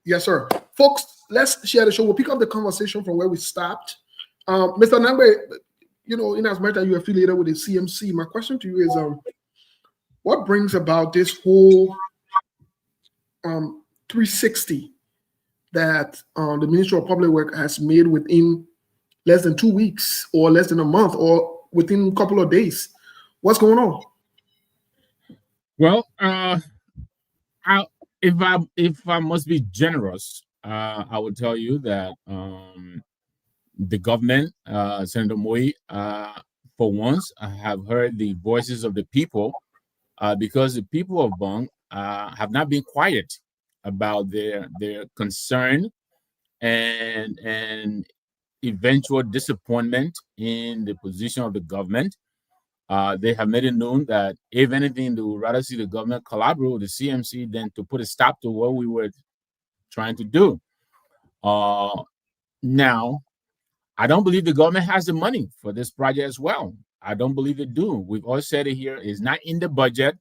Yes, sir. Folks, let's share the show. We'll pick up the conversation from where we stopped. Mr. Nangwe, in as much as you're affiliated with the CMC, my question to you is, what brings about this whole 360 that the Ministry of Public Works has made within less than 2 weeks or less than a month or within a couple of days? What's going on? Well, if I must be generous, I would tell you that the government, Senator Moi, for once, have heard the voices of the people because the people of Bong have not been quiet about their concern and eventual disappointment in the position of the government. They have made it known that if anything, they would rather see the government collaborate with the CMC than to put a stop to what we were trying to do. Now, I don't believe the government has the money for this project as well. I don't believe they do. We've all said it here. It's not in the budget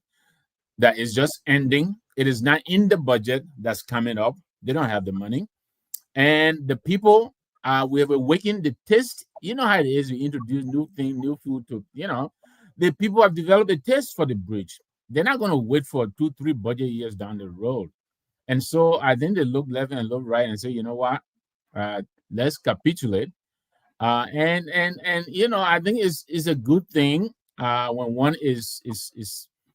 that is just ending. It is not in the budget that's coming up. They don't have the money. And the people, we have awakened the taste. You know how it is. You introduce new thing, new food to, the people have developed a taste for the bridge. They're not going to wait for 2-3 budget years down the road. And so I think they look left and look right and say, you know what, let's capitulate. And I think it's a good thing when one is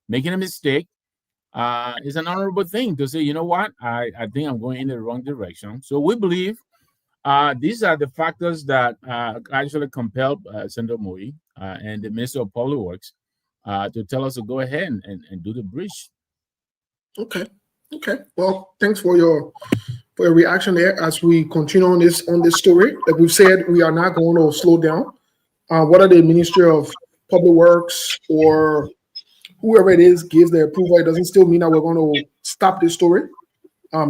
making a mistake. It's an honorable thing to say, you know what, I think I'm going in the wrong direction. So we believe these are the factors that actually compelled Senator Moi and the Minister of Public Works to tell us to go ahead and do the bridge. Okay. Well, thanks for your reaction there as we continue on this story. Like we've said, we are not going to slow down. Whether the Ministry of Public Works or whoever it is gives the approval, it doesn't still mean that we're going to stop this story.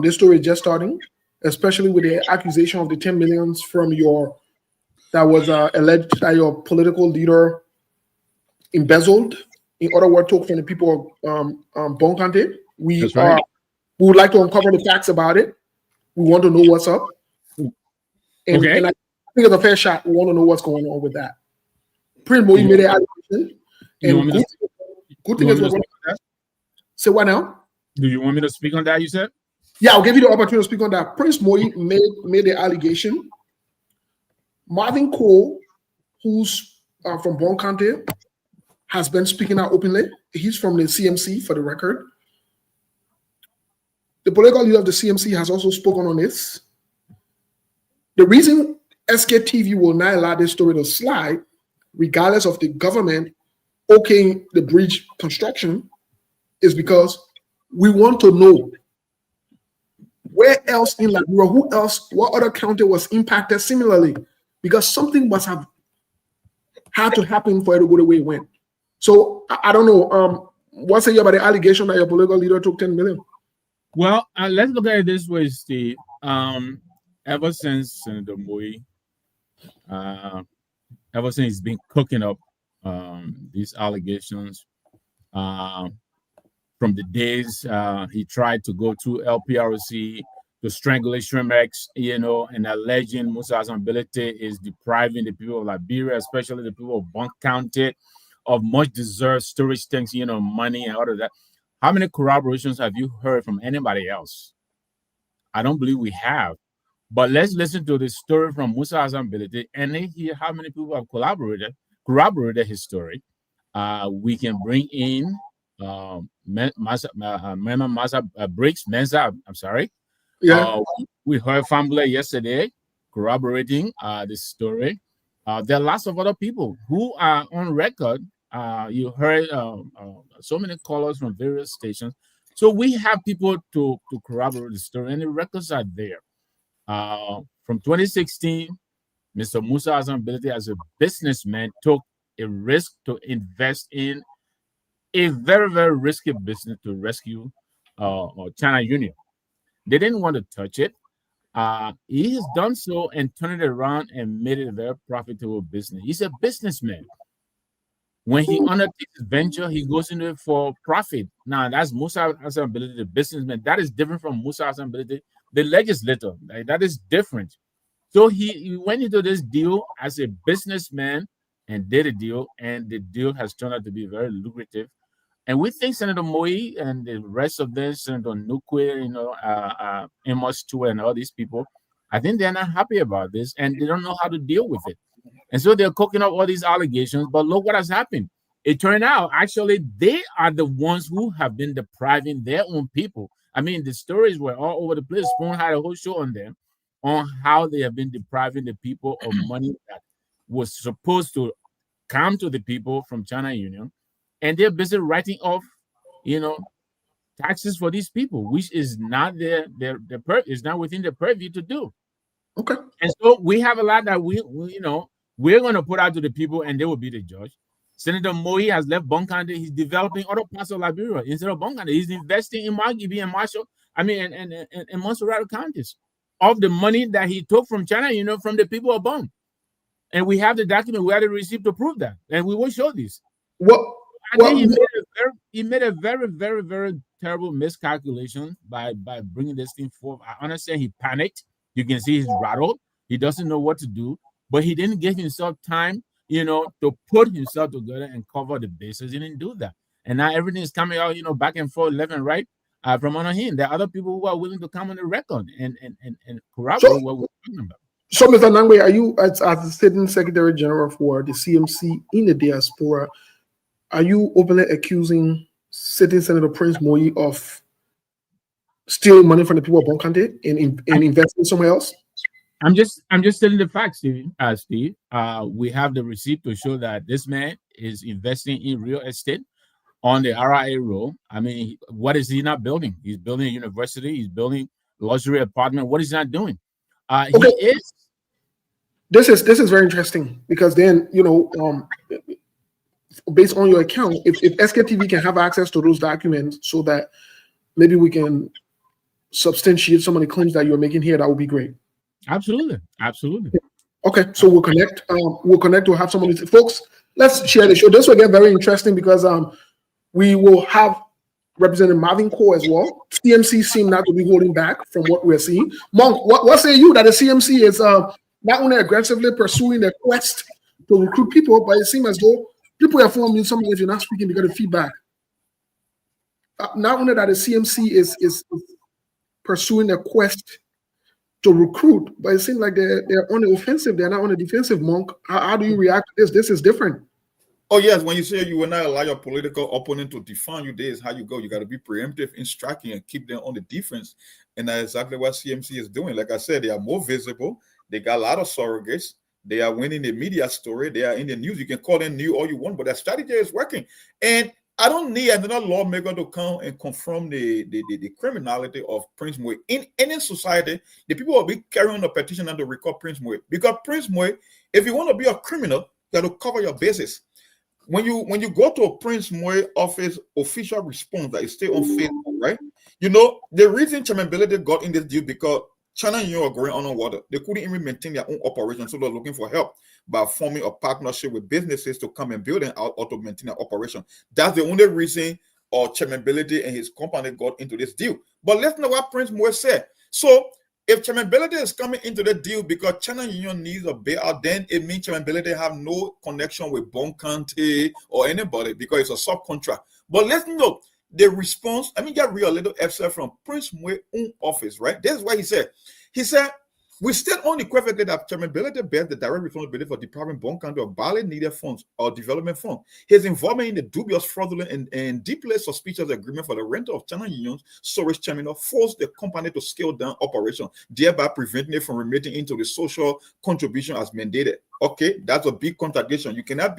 This story is just starting, especially with the accusation of the 10 millions from your that was alleged that your political leader embezzled, in other words, took from the people of Bonkante. We would like to uncover the facts about it. We want to know what's up. And I think it's a fair shot. We want to know what's going on with that. Prince Moyi made an allegation. And good thing is we're going to say what now? Do you want me to speak on that, you said? Yeah, I'll give you the opportunity to speak on that. Prince Moyi made the allegation. Marvin Cole, who's from Bonkante, has been speaking out openly. He's from the CMC, for the record. The political leader of the CMC has also spoken on this. The reason Sktv will not allow this story to slide, regardless of the government okaying the bridge construction, is because we want to know where else in Liberia, who else, what other county was impacted similarly, because something must have had to happen for it to go the way it went. So I don't know. What say you about the allegation that your political leader took 10 million? Well, let's look at it this way, Steve. Ever since Senator Moyi, ever since he's been cooking up these allegations, from the days he tried to go through LPRC to strangulate Shrimex, and alleging Musa Ability is depriving the people of Liberia, especially the people of Bunk County, of much deserved storage tanks, money and all of that. How many corroborations have you heard from anybody else? I don't believe we have. But let's listen to the story from Musa Ability and then hear how many people have corroborated his story. We can bring in Mensa Mensa. I'm sorry. Yeah. We heard Fambula yesterday corroborating this story. There are lots of other people who are on record. You heard so many callers from various stations. So we have people to corroborate the story, and the records are there. From 2016, Mr. Musa Ability as a businessman took a risk to invest in a very, very risky business to rescue China Union. They didn't want to touch it. He has done so and turned it around and made it a very profitable business. He's a businessman. When he undertakes his venture, he goes into it for profit. Now, that's Musa Ability, the businessman. That is different from Musa Ability, the legislator. That is different. So he went into this deal as a businessman and did a deal, and the deal has turned out to be very lucrative. And we think Senator Moyi and the rest of them, Senator Nukwe, Amos Tua, and all these people, I think they're not happy about this, and they don't know how to deal with it. And so they're cooking up all these allegations, but look what has happened. It turned out, actually, they are the ones who have been depriving their own people. I mean, the stories were all over the place. Spoon had a whole show on them on how they have been depriving the people of money that was supposed to come to the people from China Union. And they're busy writing off, taxes for these people, which is not is not within their purview to do. Okay. And so we have a lot that we're going to put out to the people, and they will be the judge. Senator Moyi has left Bonkante. He's developing other parts of Liberia instead of Bonkante. He's investing in Margibi and Marshall, and Montserrat counties of the money that he took from China, from the people of Bonk. And we have the document, we have the receipt to prove that, and we will show this. I think he made a very, very, very terrible miscalculation by bringing this thing forth. I understand he panicked. You can see he's rattled. He doesn't know what to do, but he didn't give himself time, to put himself together and cover the bases. He didn't do that. And now everything is coming out, back and forth, left and right, from under him. There are other people who are willing to come on the record and corroborate what we're talking about. So, Mr. Nangwe, are you, as the sitting Secretary General for the CMC in the diaspora, are you openly accusing sitting Senator Prince Moyi of stealing money from the people of Bonkante and investing somewhere else? I'm just telling the facts, Steve. We have the receipt to show that this man is investing in real estate on the RIA road. I mean, what is he not building? He's building a university. He's building luxury apartment. What is he not doing? Okay. He is. This is very interesting because then based on your account, if Sktv can have access to those documents so that maybe we can substantiate some of the claims that you're making here, that would be great. Absolutely. Okay, so we'll connect. We'll connect. We'll have some of these folks. Let's share the show. This will get very interesting because we will have Representative Marvin Core as well. CMC seem not to be holding back from what we're seeing. Monk, what say you that the CMC is not only aggressively pursuing their quest to recruit people, but it seems as though people are forming something if you're not speaking because of feedback. Not only that the CMC is pursuing their quest to recruit, but it seems like they're on the offensive. They're not on the defensive. Monk, how do you react to this? This is different. Oh yes, when you say you will not allow your political opponent to define you, there is how you go. You got to be preemptive in striking and keep them on the defense, and that's exactly what CMC is doing. Like I said, they are more visible. They got a lot of surrogates. They are winning the media story. They are in the news. You can call them new all you want, but that strategy is working. And I don't need another lawmaker to come and confirm the criminality of Prince Moe. In any society, the people will be carrying a petition and to record Prince Moe. Because Prince Moe, if you want to be a criminal, you got to cover your bases. When you go to a Prince Moe office official response that is still on Facebook, right? You know, the reason Chairman got in this deal because China and you are going on water. They couldn't even maintain their own operation, so they're looking for help by forming a partnership with businesses to come and build an out or to maintain their operation. That's the only reason Chairman and his company got into this deal. But let's know what Prince Moe said. So if Chairman is coming into the deal because China Union needs a bailout, then it means Chairman have no connection with Bon County or anybody because it's a subcontract. But let's know the response. I mean, get real little excerpt from Prince Moe's own office, right? This is what he said. He said, we state unequivocally that Chairman bears the direct responsibility for depriving Bon County of badly needed funds or development funds. His involvement in the dubious, fraudulent, and deeply suspicious agreement for the rental of China Union's storage terminal forced the company to scale down operation, thereby preventing it from remitting into the social contribution as mandated. Okay, that's a big contradiction. You cannot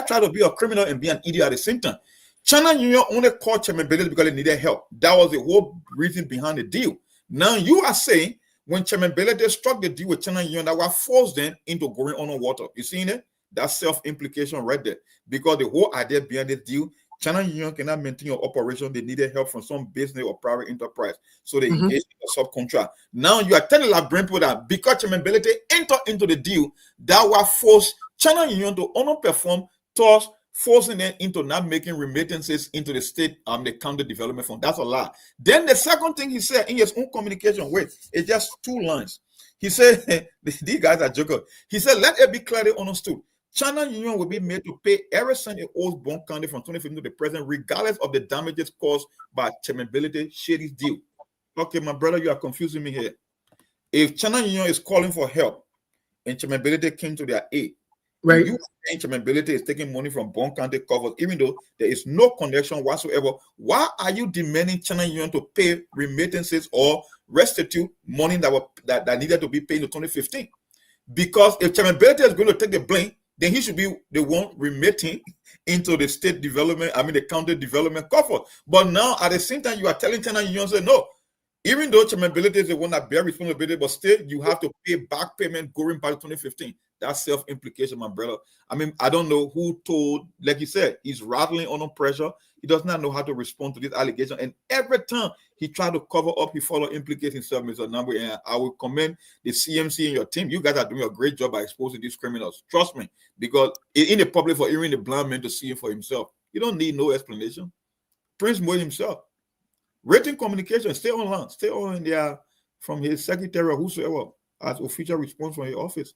try to be a criminal and be an idiot at the same time. China Union only called Chairman because they needed help. That was the whole reason behind the deal. Now you are saying when Chairman struck the deal with China Union, that will force them into going on water. You seen it? That's self-implication right there. Because the whole idea behind this deal, China Union cannot maintain your operation. They needed help from some business or private enterprise. So they engaged in a subcontract. Now you are telling Brain people that because Chairman entered into the deal, that will force China Union to underperform, thus forcing them into not making remittances into the state the county development fund. That's a lie. Then the second thing he said in his own communication, it's just 2 lines. He said, these guys are jokers. He said, let it be clearly understood. China Union will be made to pay every cent it owes Bon County from 2015 to the present, regardless of the damages caused by Chairman Shady's deal. Okay, my brother, you are confusing me here. If China Union is calling for help and Chairman came to their aid, right? You think Chairman is taking money from Bon County covers, even though there is no connection whatsoever. Why are you demanding China Union to pay remittances or restitute money that needed to be paid in 2015? Because if Chairman is going to take the blame, then he should be the one remitting into the state development, the county development coffers. But now at the same time, you are telling China Union, say no. Even though Chairman is the one that bears responsibility, but still you have to pay back payment going back to 2015. That's self-implication, my brother. I don't know who told, like you said, he's rattling under pressure. He does not know how to respond to this allegation. And every time he tried to cover up, he follow implicate himself, Mr. Nambu. And I will commend the CMC and your team. You guys are doing a great job by exposing these criminals. Trust me, because in the public for even the blind man to see him for himself. You don't need no explanation. Prince Moe himself. Written communication, stay online, stay on there from his secretary or whosoever as official response from his office.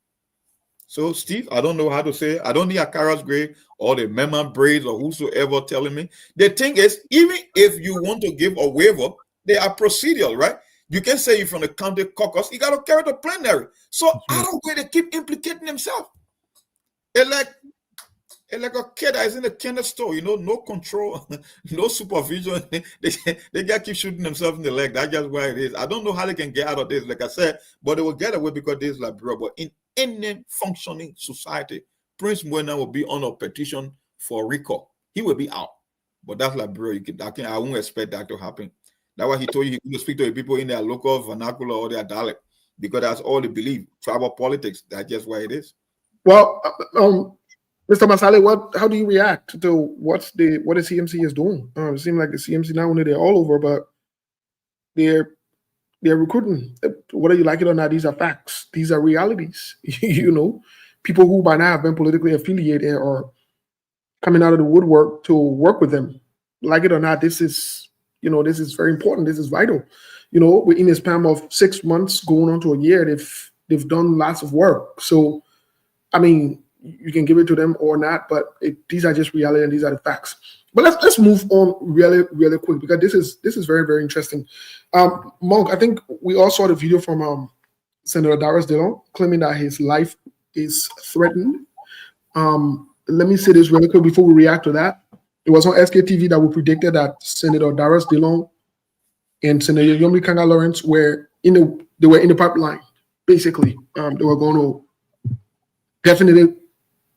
So, Steve, I don't know how to say, I don't need a Kara's grade or the memo braids or whosoever telling me. The thing is, even if you want to give a waiver, they are procedural, right? You can say you're from the county caucus, you got to carry the plenary. So, I don't know, they keep implicating themselves. It's like a kid that is in a candy store, no control, no supervision. They got to keep shooting themselves in the leg. That's just why it is. I don't know how they can get out of this, like I said, but they will get away because this is like, bro. But in any functioning society, Prince Moe will be on a petition for recall. He will be out. But that's like, bro, I won't expect that to happen. That's why he told you he could speak to the people in their local vernacular or their dialect, because that's all they believe. Tribal politics, that's just why it is. Well, Mr. Masale, how do you react to what the CMC is doing? It seems like the CMC not only they're all over, but they're They're recruiting. Whether you like it or not, these are facts. These are realities. You know, people who by now have been politically affiliated or coming out of the woodwork to work with them. Like it or not, this is, you know, this is very important. This is vital. You know, within a span of 6 months going on to a year, they've done lots of work. So I mean, you can give it to them or not, but these are just reality and these are the facts. But let's move on really quick because this is very interesting. Monk, I think we all saw the video from Senator Darius Dillon claiming that his life is threatened. Let me say this really quick before we react to that. It was on Sktv that we predicted that Senator Darius Dillon and Senator Yomi Kanga Lawrence were in the pipeline. Basically, they were going to definitely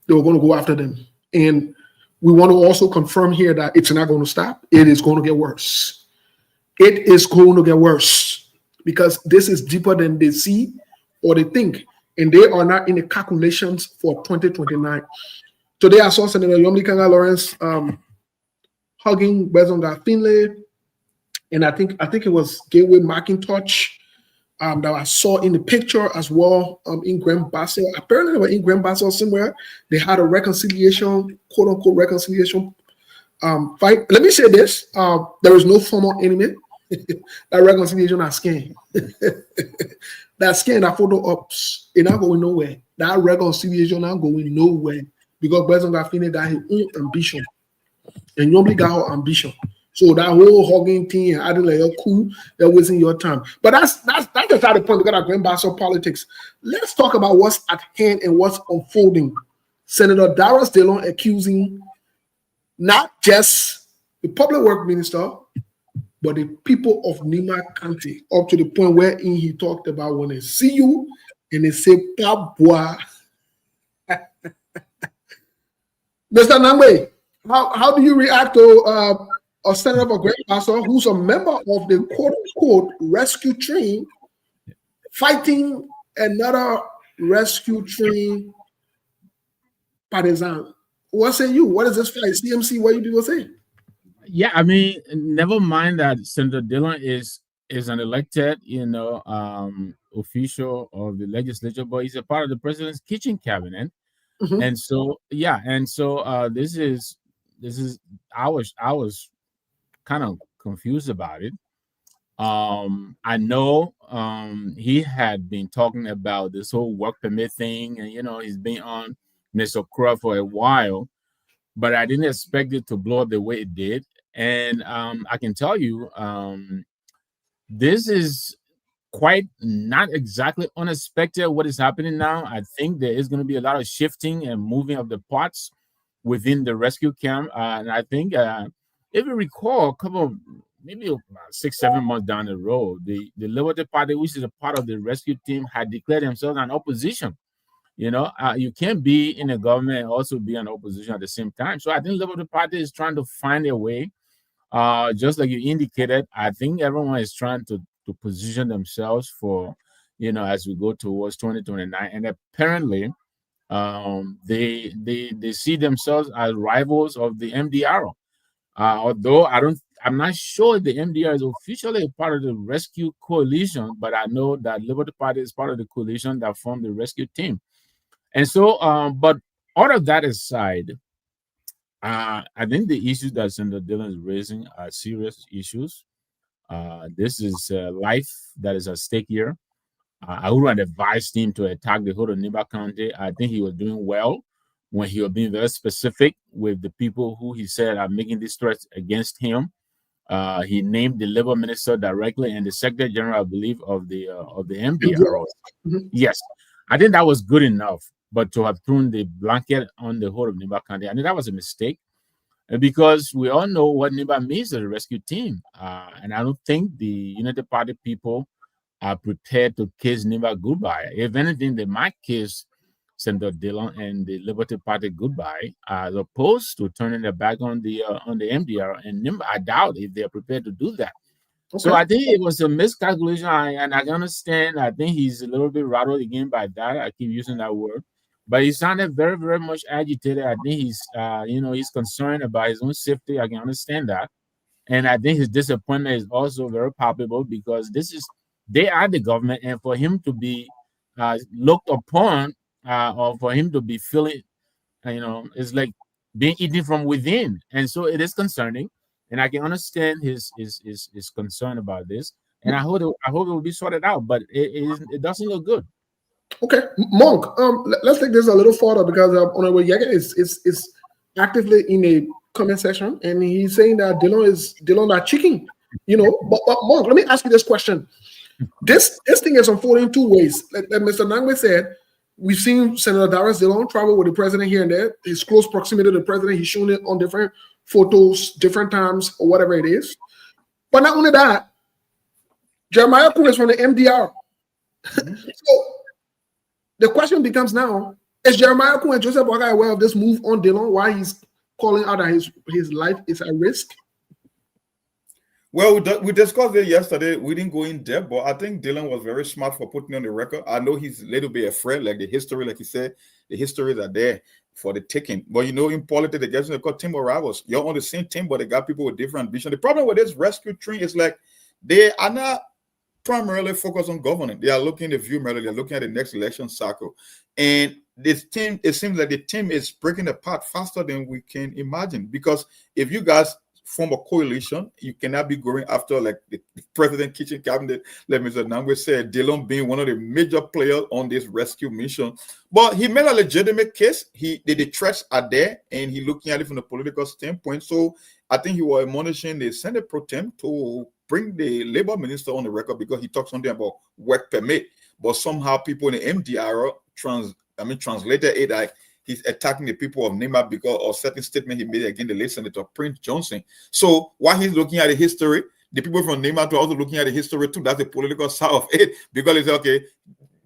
go after them. And we want to also confirm here that it's not going to stop. It is going to get worse. It is going to get worse because this is deeper than they see or they think. And they are not in the calculations for 2029. Today, I saw Senator Yomi Kanga Lawrence hugging Bezonga Finlay. And I think it was Gateway McIntosh that I saw in the picture as well in Grand Bassel. Apparently, they were in Grand Bassel somewhere. They had a reconciliation, quote unquote, reconciliation fight. Let me say this: there is no formal enemy. That reconciliation is scam. That scam, that photo ops, it not going nowhere. That reconciliation not going nowhere because President Gafine got his own ambition, and nobody got her ambition. So that whole hugging thing and adding like you're cool, they're wasting your time. But that's just not the point. We got our Grand Bassel politics. Let's talk about what's at hand and what's unfolding. Senator Darius Dillon accusing not just the public work minister, but the people of Nima County, up to the point wherein he talked about when they see you and they say, Pabwa. Mr. Nangwe, how do you react to a senator of a Grand Bassel who's a member of the quote-unquote rescue team fighting another rescue team partisan? What say you? What is this fight? CMC, what you people say? Yeah, I mean, never mind that Senator Dillon is an elected, official of the legislature, but he's a part of the president's kitchen cabinet. Mm-hmm. And so, this is I was kind of confused about it. I know he had been talking about this whole work permit thing, and he's been on Mr. Crow for a while, but I didn't expect it to blow up the way it did. And I can tell you, this is quite not exactly unexpected what is happening now. I think there is going to be a lot of shifting and moving of the parts within the rescue camp. And I think if you recall, maybe 6-7 months down the road, the Liberty Party, which is a part of the rescue team, had declared themselves an opposition. You can't be in a government and also be an opposition at the same time. So I think Liberty Party is trying to find a way. Just like you indicated, I think everyone is trying to position themselves for, as we go towards 2029. And apparently, they see themselves as rivals of the MDR. Although I'm not sure if the MDR is officially a part of the rescue coalition, but I know that Liberty Party is part of the coalition that formed the rescue team. And so, but all of that aside, I think the issues that Senator Dillon is raising are serious issues. This is life that is at stake here. I wouldn't advise him to attack the whole of Niba County. I think he was doing well when he was being very specific with the people who he said are making these threats against him. He named the labor minister directly and the secretary general, I believe, of the MDR. Mm-hmm. Yes, I think that was good enough. But to have thrown the blanket on the whole of Niba County, I think that was a mistake. Because we all know what Niba means as a rescue team. And I don't think the United Party people are prepared to kiss Niba goodbye. If anything, they might kiss Senator Dillon and the Liberty Party goodbye, as opposed to turning their back on the MDR and Niba. I doubt if they're prepared to do that. Okay. So I think it was a miscalculation, and I can understand. I think he's a little bit rattled again by that. I keep using that word. But he sounded very, very much agitated. I think he's, he's concerned about his own safety. I can understand that. And I think his disappointment is also very palpable because this is they are the government, and for him to be looked upon, or for him to be feeling, it's like being eaten from within, and so it is concerning. And I can understand his concern about this, and I hope it will be sorted out, but it doesn't look good. Okay, Monk. Let's take this a little further because Honorable Yeager is actively in a comment section, and he's saying that Dillon not cheating. But Monk, let me ask you this question. This thing is unfolding two ways. Like Mr. Nangwe said, we've seen Senator Darius Dillon travel with the president here and there. His close proximity to the president, he's shown it on different photos, different times, or whatever it is. But not only that, Jeremiah Kun is from the MDR. So the question becomes now, is Jeremiah Kun and Joseph Boakai aware of this move on Dillon? Why he's calling out that his life is at risk? Well, we discussed it yesterday. We didn't go in depth, but I think Dillon was very smart for putting on the record. I know he's a little bit afraid, like the history, like he said, the histories are there for the taking. But in politics, they get called team of rivals. You're on the same team, but they got people with different ambition. The problem with this rescue train is like they are not primarily focused on governing. They are looking at the view merely. They're looking at the next election cycle. And this team, it seems like the team is breaking apart faster than we can imagine. Because if you guys form a coalition, you cannot be going after like the president kitchen cabinet, like Mr. Nangwe said, Dillon being one of the major players on this rescue mission. But he made a legitimate case. The threats are there, and he looking at it from a political standpoint. So I think he was admonishing the Senate pro tem to bring the labor minister on the record because he talked something about work permit. But somehow people in the MDR translated it like he's attacking the people of Nema because of certain statement he made against the late Senator Prince Johnson. So while he's looking at the history, the people from Nema are also looking at the history too. That's the political side of it, because it's okay,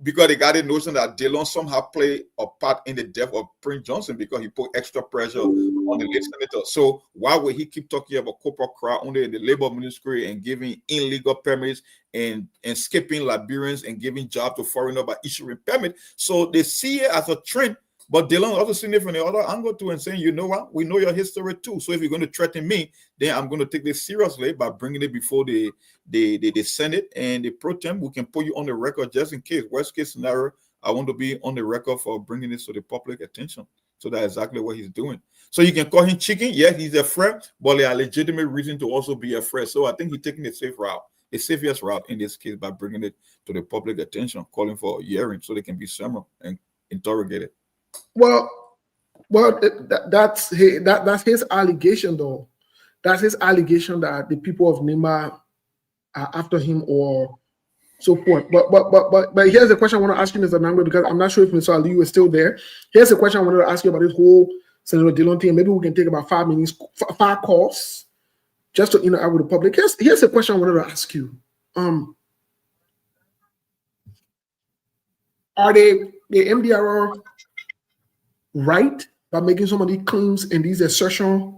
because they got the notion that Dillon somehow played a part in the death of Prince Johnson because he put extra pressure on the late senator. So why would he keep talking about corporate crowd only in the labor ministry and giving illegal permits and skipping Liberians and giving jobs to foreigners by issuing permit? So they see it as a trend. But Dillon also seen it from the other angle too and saying, you know what, we know your history too. So if you're going to threaten me, then I'm going to take this seriously by bringing it before the Senate and the pro tem. We can put you on the record just in case. Worst case scenario, I want to be on the record for bringing this to the public attention. So that's exactly what he's doing. So you can call him chicken. Yes, he's a threat, but there are legitimate reason to also be a threat. So I think he's taking the safe route, the safest route in this case by bringing it to the public attention, calling for a hearing so they can be summoned and interrogated. Well, that's his allegation, though. That's his allegation that the people of Nema are after him or so forth. But here's a question I want to ask you, Mr. Nangwe, because I'm not sure if Mr. Aliyu is still there. Here's a question I wanted to ask you about this whole Senator Dillon thing. Maybe we can take about 5 minutes, 5 calls, just to interact with the public. Here's a question I wanted to ask you. Are the MDR right by making so many claims and these assertions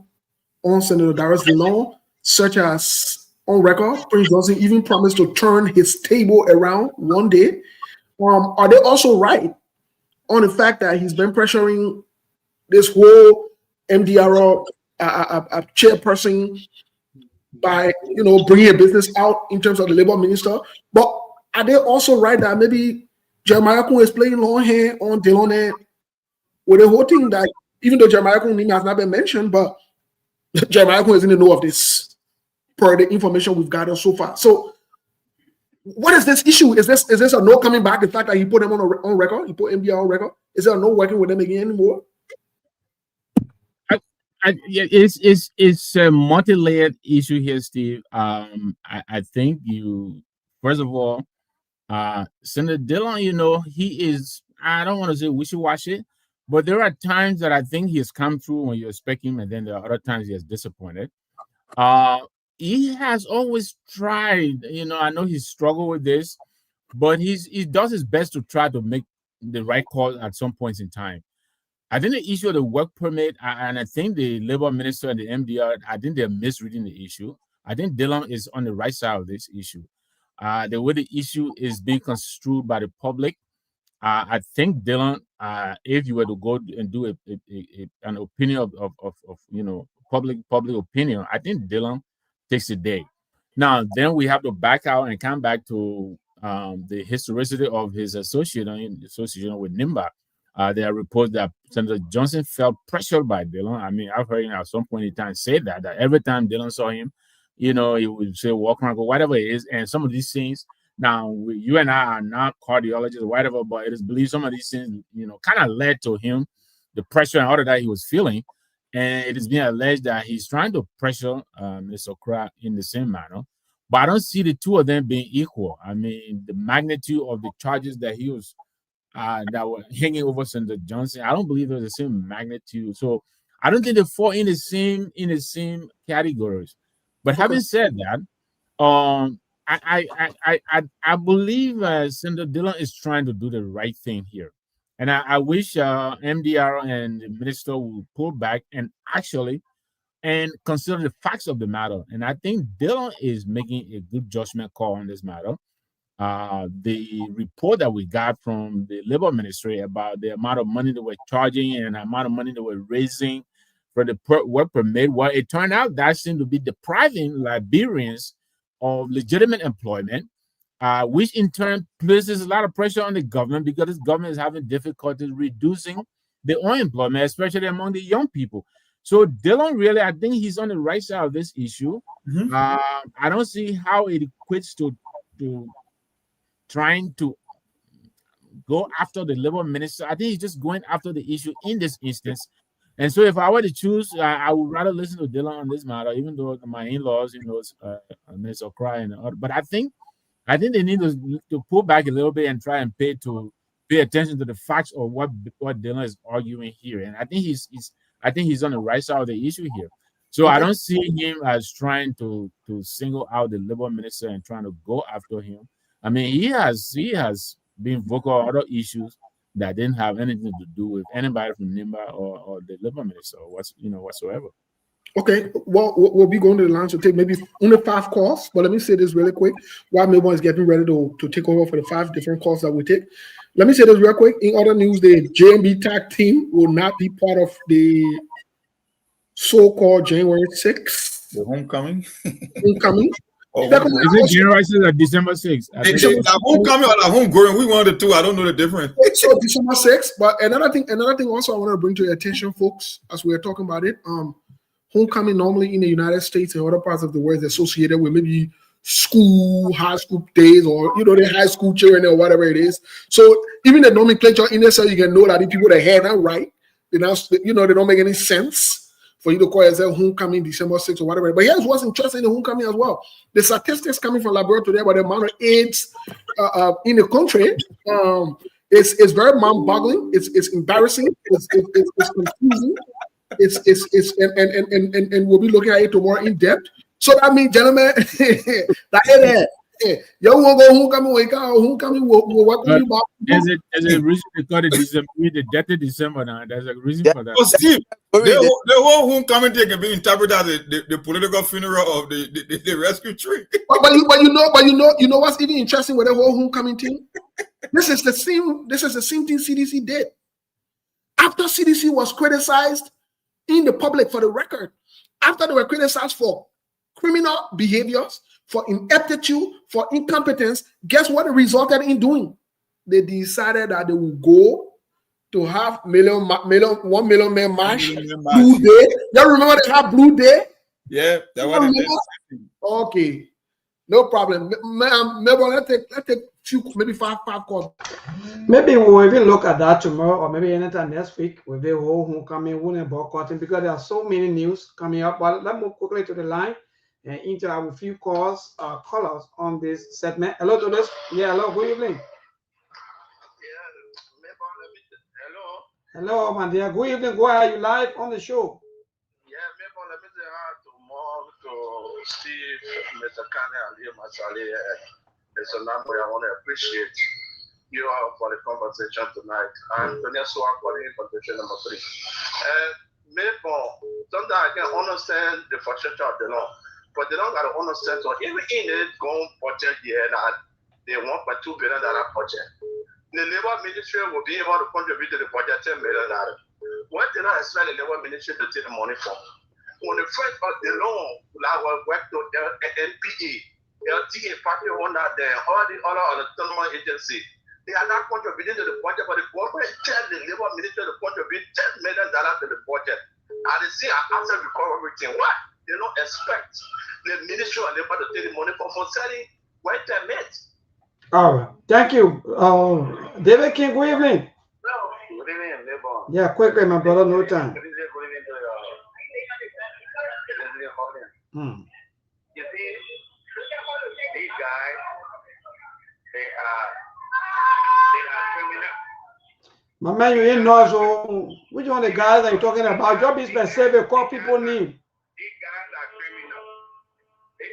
on Senator Darius Dillon, such as on record, Prince Johnson even promised to turn his table around one day? Are they also right on the fact that he's been pressuring this whole MDR chairperson by bringing a business out in terms of the labor minister? But are they also right that maybe Jeremiah Kun is playing long hand on Dillon with the whole thing, that even though Jeremiah Kun name has not been mentioned, but Jeremiah Kun is in the know of this per the information we've gathered so far. So what is this issue? Is this a no coming back? The fact that he put him on record, he put MDR on record, is there a no working with them again anymore? It's a multi-layered issue here, Steve. I think first of all, Senator Dillon, he is, I don't want to say wishy-washy, but there are times that I think he has come through when you expect him, and then there are other times he has disappointed. He has always tried, I know he's struggled with this, but he does his best to try to make the right call at some points in time. I think the issue of the work permit, and I think the labor minister and the MDR, I think they're misreading the issue. I think Dillon is on the right side of this issue. The way the issue is being construed by the public, I think Dillon, if you were to go and do an opinion of public opinion, I think Dillon takes the day. Now, then we have to back out and come back to the historicity of his association with Nimba. There are reports that Senator Johnson felt pressured by Dillon. I mean, I've heard him at some point in time say that every time Dillon saw him, he would say walk around, or whatever it is. And some of these things, now you and I are not cardiologists or whatever, but it is believed some of these things, kind of led to him, the pressure and all of that he was feeling. And it is being alleged that he's trying to pressure Mr. Okra in the same manner. But I don't see the two of them being equal. I mean, the magnitude of the charges that he was that were hanging over Senator Johnson, I don't believe there's the same magnitude. So I don't think they fall in the same categories. But having said that, I believe Senator Dillon is trying to do the right thing here. And I wish MDR and the minister would pull back and actually consider the facts of the matter. And I think Dillon is making a good judgment call on this matter. The report that we got from the Labor Ministry about the amount of money they were charging and the amount of money they were raising for the work permit, well, it turned out that seemed to be depriving Liberians of legitimate employment, which in turn places a lot of pressure on the government because this government is having difficulty reducing the unemployment, especially among the young people. So Dillon, really, I think he's on the right side of this issue. I don't see how it equates to trying to go after the Labor Minister. I think he's just going after the issue in this instance. And so if I were to choose, I would rather listen to Dillon on this matter, even though my in-laws, Mr. Cry and other. But I think they need to pull back a little bit and try and pay attention to the facts of what Dillon is arguing here. And I think he's on the right side of the issue here. So I don't see him as trying to single out the Labor Minister and trying to go after him. I mean, he has been vocal on other issues that didn't have anything to do with anybody from Nimba or the Labor Minister or whatsoever. Okay, well, we'll be going to the line to take maybe only 5 calls, but let me say this really quick. While Melbourne is getting ready to take over for the 5 different calls that we take, let me say this real quick. In other news, the JMB tag team will not be part of the so-called January 6th. The homecoming? Homecoming. Is it January 6th or December 6th? The homecoming or the homegoing, we want the two. I don't know the difference. So December 6th, but another thing also I want to bring to your attention, folks, as we're talking about it, homecoming normally in the United States and other parts of the world is associated with maybe high school days, or the high school children or whatever it is. So even the nomenclature in there, so you can know that the people that had that right, they don't make any sense for you to call yourself homecoming December 6th or whatever. But here's what's interesting in the homecoming as well. The statistics coming from Liberia today about the amount of AIDS in the country is very mind-boggling. It's embarrassing. It's confusing. And we'll be looking at it tomorrow in depth. So that means, gentlemen, you won't go homecoming. There's a reason to call it December, the death of December now. There's a reason for that. Oh, Steve, the whole homecoming thing can be interpreted as the political funeral of the rescue tree. But you know what's even interesting with the whole homecoming thing? This is the same thing CDC did. After CDC was criticized in the public, for the record, after they were criticized for criminal behaviors, for ineptitude, for incompetence, guess what it resulted in doing? They decided that they would go to have 1 million man march. Blue Day. You remember they have Blue Day? Yeah, that was it. Okay, no problem. Let's take maybe five calls. Maybe we'll even look at that tomorrow, or maybe anytime next week with the whole homecoming, boycotting, because there are so many news coming up. But let's move quickly to the line and into our few callers on this segment. Hello to this. Yeah, hello. Good evening. Hello, my dear. Good evening. Go ahead. You live on the show. Yeah, maybe let me say hi to Steve, Mr. Kane, and him, Masali. It's a number I want to appreciate you all for the conversation tonight. And so for the invitation number 3. Maybe sometimes I can understand the frustration of the law, but they don't got to understand. So even in it, going budget here, that they want $2 billion budget. The Labor Ministry will be able to contribute to the budget $10 million. What did I expect the Labor Ministry to take the money from? When the first of the law, I will work to NPE. LTA party on that there, all the other autonomous agencies. They are not contributing to the budget, but the government tells the labor minister to contribute $10 million to the budget. And they say, I answer recover everything. Why? They don't expect the Ministry of Labor to take the money for selling white permits. All right. Thank you. David King, good evening. Good evening, Labor. Yeah, quickly, my brother, no time. Good evening to your audience. You see, these guys, they are criminal. My man, you ain't know, so which one of the guys are you talking about? Job is specific, what people need. These guys are criminal. They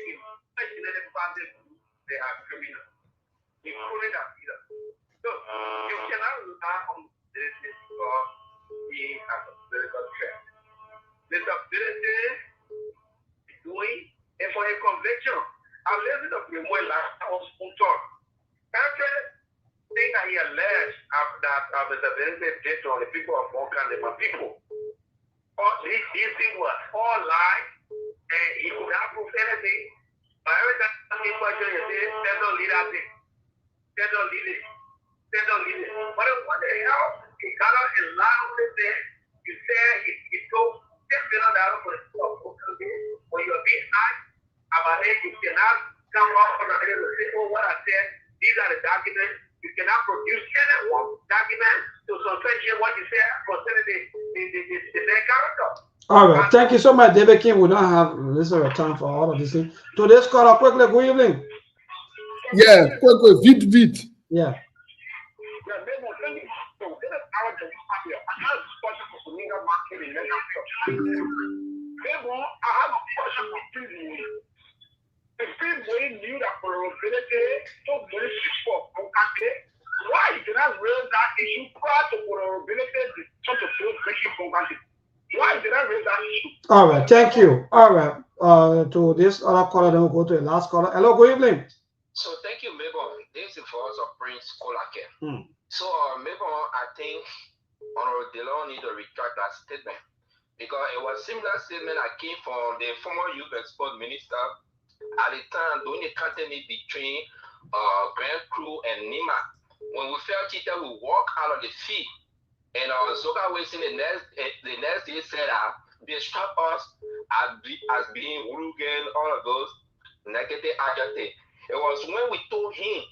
are criminal. Including that either. So you cannot rely on this for being a political threat. The stability is doing, and for a conviction, I'm listening to the more last talk. Every thing that he alleged that Mr. Benedict did to the people of Mokan, my people. All these things were all lies, and he could not prove anything. But every time he question, you say, they don't lead that thing. They don't lead it. They don't lead it. But what the hell? He got out and lied with it. You said he told $10 million for the people of Mokan. When you're being asked about it, you cannot come up on the head and say, oh, what I said, these are the documents. You cannot produce any one document to substantiate what you said concerning the character. All right, thank you so much, David King. We don't have this is our time for all of this thing. Today's caller, quickly, good evening. Yeah, quick, vite. Yeah. I have a question for people. The people knew that probability so much support. Why did I raise that issue prior to probability to making. Why did I raise that issue? All right, thank you. All right, to this other caller, then we'll go to the last caller. Hello, good evening. So thank you, Mabel. This is for us of Prince Kolake. So Mabel, I think Honorable Delon need to retract that statement because it was similar statement that came from the former youth and sport minister at the time during the contest between Grand Crew and Nima. When we felt it, we walk out of the field. And Zoka Wilson the next day said they struck us as being hooligan, all of those negative adjectives. It was when we told him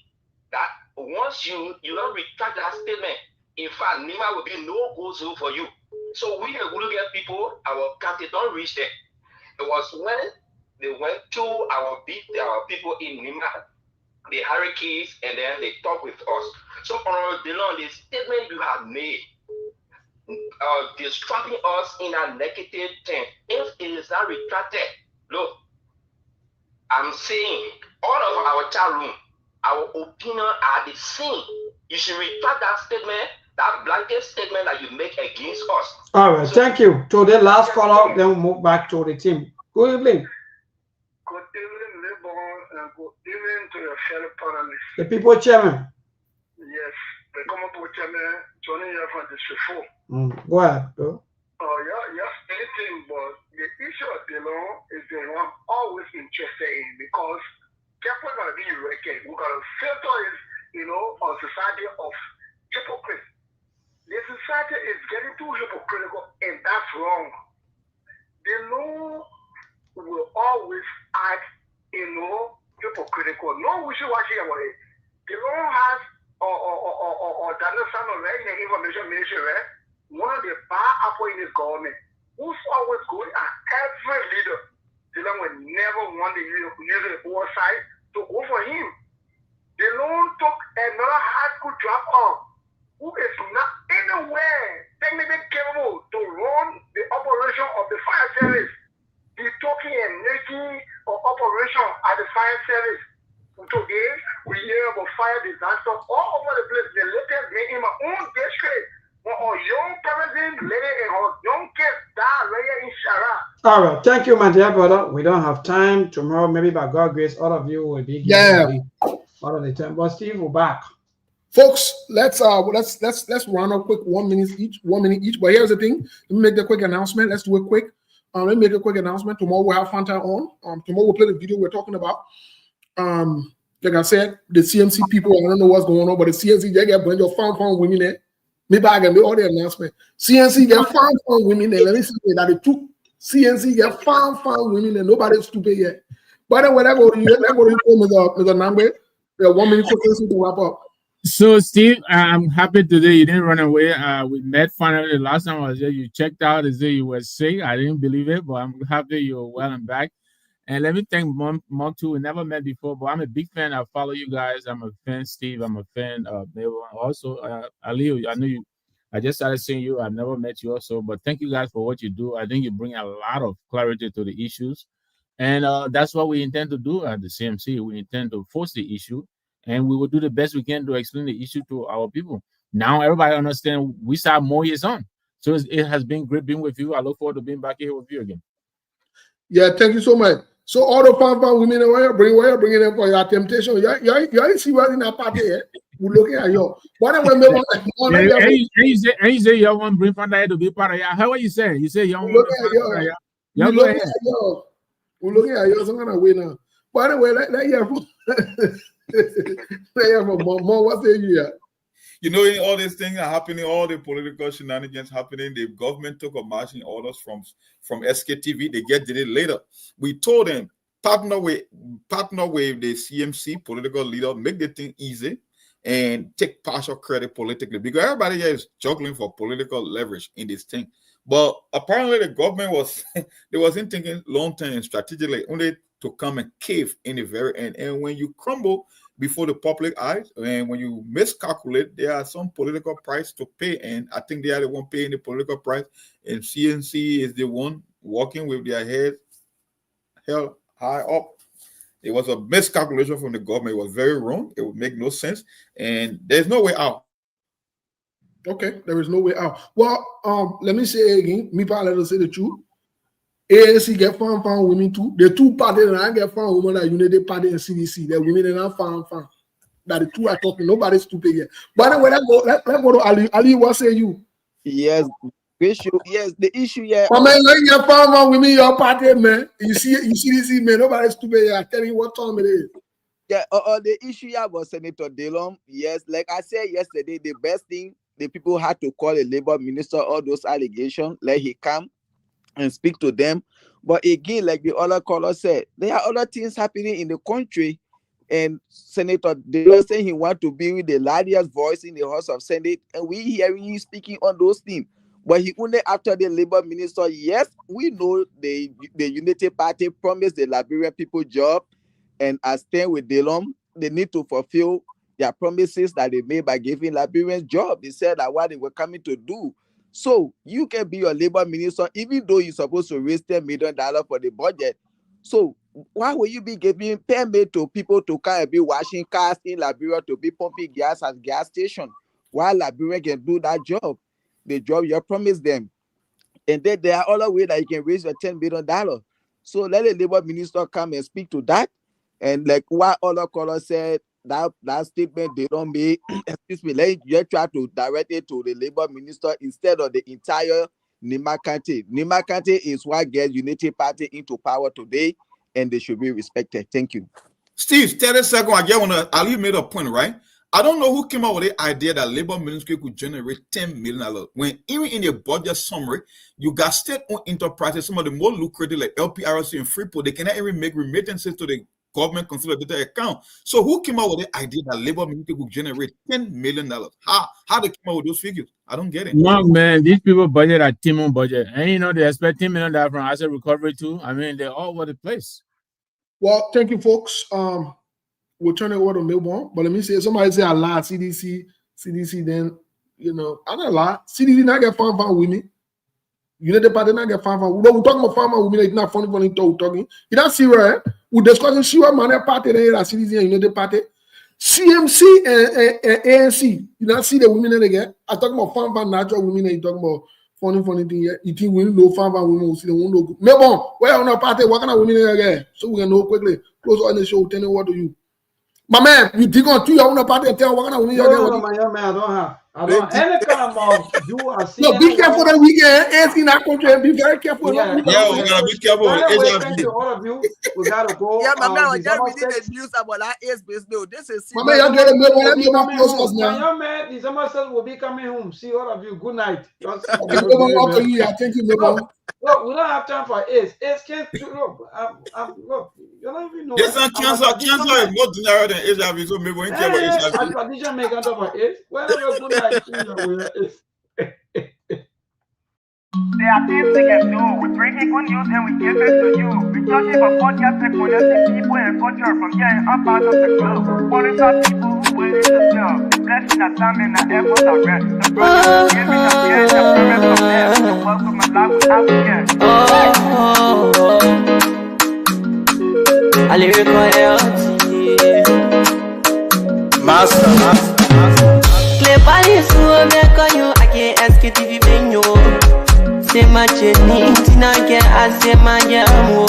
that once you don't retract that statement, in fact, Nima will be no go zone for you. So we the hooligan people, our captain don't reach there. It was when they went to our people in Nima, the Hurricanes, and then they talked with us. So on the statement you have made, distracting us in a negative thing. If it is not retracted, look, I'm saying all of our chat room, our opinion are the same. You should retract that statement, that blanket statement that you make against us. All right, so, thank you. To the last caller, then we'll move back to the team. Good evening. Good evening, Lebon, and good evening to your fellow panelists. The people chairman. Yes, the common chairman, Johnny from District 4. Go ahead, bro. Yes, anything, but the issue of the law is the one I'm always interested in because careful going to be record. We're going to filter is, a society of hypocrites. The society is getting too hypocritical, and that's wrong. The law will always act, hypocritical. No wishy-washy about it. The law has or Daniel Samuel, right, in the information ministry, right? One of the bar apple in this government, who's always going at every leader, the Lord will never want the use the oversight to go for him. The Lord took another high school dropout who is not anywhere technically capable to run the operation of the fire service. He's talking and making an operation at the fire service. Today, we hear about fire disaster all over the place. The latest day in my own district, when a young person, lady, and her young kids died right in Shara. All right, thank you, my dear brother. We don't have time tomorrow. Maybe by God's grace, all of you will be all of the time. But Steve, we're back, folks. Let's round up quick 1 minute each. But here's the thing. Let me make the quick announcement. Let's do it quick. Let me make a quick announcement. Tomorrow we'll have Fanta on. Tomorrow we'll play the video we're talking about. Like I said, the CMC people, I don't know what's going on, but the CNC, they get a bunch of farm women there. Maybe I can make all the announcement. CNC get farm women there. Let me see that the two CNC get farm women there. Nobody's stupid yet. But then when I go to Mr. Nambe, the 1 minute question to wrap up. So, Steve, I'm happy today you didn't run away. We met finally. The last time I was there, you checked out as if you were sick. I didn't believe it, but I'm happy you're well and back. And let me thank Mark too. We never met before, but I'm a big fan. I follow you guys. I'm a fan, Steve. I'm a fan of Mabel. Also, Ali, I know you. I just started seeing you. I've never met you also, but thank you guys for what you do. I think you bring a lot of clarity to the issues. And that's what we intend to do at the CMC. We intend to force the issue, and we will do the best we can to explain the issue to our people. Now everybody understand we start more years on. So it has been great being with you. I look forward to being back here with you again. Yeah, thank you so much. So all the farm women, where you bringing them for your temptation? You see what in that party? We're looking at you. Why don't we you say you want to bring Fanta to be part of you? How are you saying? You say you want to We're looking at you. Some kind of way now. By the way, let hear from more. What say you here? You know, all these things are happening, all the political shenanigans happening. The government took a marching orders from Sktv. They did it later. We told them partner with the CMC political leader, make the thing easy, and take partial credit politically, because everybody here is juggling for political leverage in this thing. But apparently, the government wasn't thinking long term and strategically, only to come and cave in the very end. And when you crumble before the public eyes, and when you miscalculate, there are some political price to pay, and I think they are the one paying the political price, and CNC is the one walking with their head held high up. It was a miscalculation from the government. It was very wrong. It would make no sense, and there's no way out. Okay, there is no way out. Well, let me say again, me let us say the truth. ANC get farm women too. The two parties that I get farm women are Unity Party and CDC. The women are not farm. That the two are talking. Nobody's stupid yet. But anyway, let's go to Ali. Ali, what say you? Yes, the issue. Yeah. But man, when you farm women, your party, man. You see this, man. Nobody's stupid yet. I tell you what time it is. Yeah. The issue here was Senator Delon. Yes, like I said yesterday, the best thing the people had to call a labor minister all those allegations. Let he come and speak to them. But again, like the other caller said, there are other things happening in the country, and Senator Delon saying he wants to be with the loudest voice in the House of Senate, and we hearing you speaking on those things. But he only after the labor minister. Yes, we know the Unity Party promised the Liberian people job, and I stand with Delon. They need to fulfill their promises that they made by giving Liberians job. They said that what they were coming to do. So you can be your labor minister, even though you're supposed to raise $10 million for the budget. So why will you be giving permit to people to come and be washing cars in Liberia, to be pumping gas at gas station, while Liberia can do that job, the job you promised them? And then there are other ways that you can raise your $10 million. So let the labor minister come and speak to that. And like what other callers said, that statement they don't make, excuse me, let you try to direct it to the labor minister instead of the entire Nima County. Nima County is what gets Unity Party into power today, and they should be respected. Thank you. Steve, 30 seconds. I get one. Ali made a point, right? I don't know who came up with the idea that labor ministry could generate $10 million. When even in your budget summary, you got state-owned enterprises, some of the more lucrative like LPRC and Freeport, they cannot even make remittances to the government consolidated account. So who came out with the idea that labor ministry could generate $10 million? How they came out with those figures? I don't get it. No, man, these people budget at Timon budget. And you know, they expect $10 million from asset recovery too. I mean, they're all over the place. Well, thank you, folks. We'll turn it over to Melbourne. But let me say, somebody say a lot, CDC, then, you know, I don't a lot. CDC not get farm women. Unity Party not get farm. We're talking about farm women. It's not funny talking. You don't see where we're discussing Shiva Money Party, then CDC and Unity Party. CMC and ANC. You don't see the women in again. I'm talking about farm natural women, and you talking about funny thing here. You think we know farm women will see the one no. Melbourne, where on our party, what kind of women again? So we can know quickly. Close on the show, tell me what to you. My man, you dig on two, you want to party and tell what kind of women you're No, my young man, I don't have any kind of do a No, be careful that we get AIDS in our country. Be very careful. Yeah, we gotta be careful. Anyway, thank you, all of you. We gotta go. Yeah, my man, I just reading December the news about that AIDS based bill. This is Mama, you get a mail. Let me coming close home. us My now. young man, December 7th will be coming home. See all of you. Good night. Just, Okay, after you, thank you, Mama. look, we don't have time for AIDS. AIDS can't look. Look, you don't even know. Yes, and cancer is more dangerous than HIV. So maybe when care about HIV. A tradition make out of AIDS. Whenever good night, we are AIDS. There are things we can do. We bring in good news and we give it to you. We talking about podcast and connecting people and culture from getting up out of the club. What is our people who waiting to sell? Blessing that time and that effort are rest. The brothers giving us the end of promise from them. So welcome and life with African. A lyrical health. master. Play Paris, who make on you. I can't ask it if you been you. Say my journey, Tina can ask my jamo.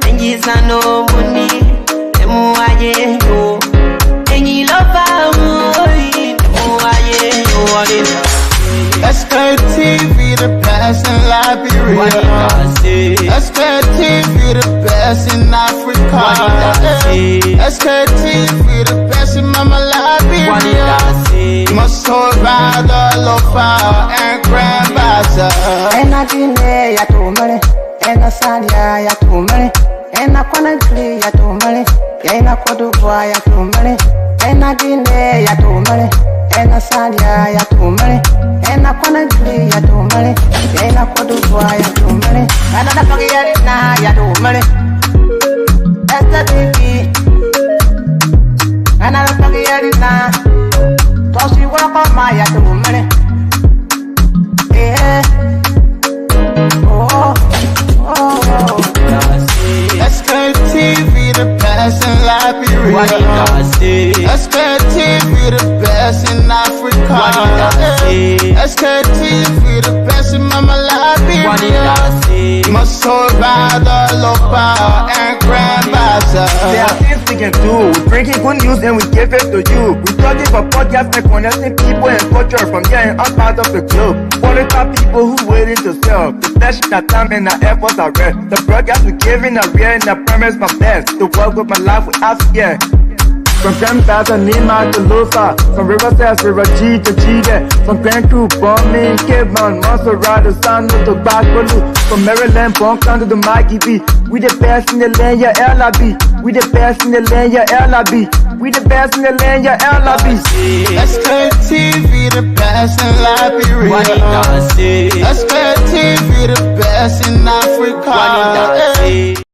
And yes, I know money. The more I get you. And you love me. The more I get you. Sktv, the best in Liberia. Sktv, the best in Africa. Sktv, the best in Mama Liberia. Must hold by the lofa and grandbaza. Ena dine ya tumale, ena salia ya tumale, ena kwanagli ya tumale, ena kodubwa ya tumale, ena dine ya tumale, ena salia ya tumale, ena kwanagli ya tumale, ena kodubwa ya tumale, ena napagi ya tumale, Sktv, ena napagi ya tosi wako maya tumale, Sktv, the best in Liberia. Sktv, the best in Africa. Sktv, the best in Mama Liberia. Must hold by the lofa and grandbaza. There are things we can do. We bring in good news and we give it to you. We talking about podcast and connecting people and culture from getting up out of the club. What is our people who waiting to sell? The flesh, that time and our efforts are rest. The broadcast we giving a real and the promise my best. To work with my life with Africa. From Grandpa to Nima to Lufa, from River Sass, River G to Chile, from Grand Crew, Bombay, Kidman, Montserrat, San to Bacalu, from Maryland, Bonk to Mikey B. We the best in the land, yeah, LIB. We the best in the land, yeah, LIB. We the best in the land, yeah, LIB. Sktv, the best in Liberia. Sktv, the best in Africa.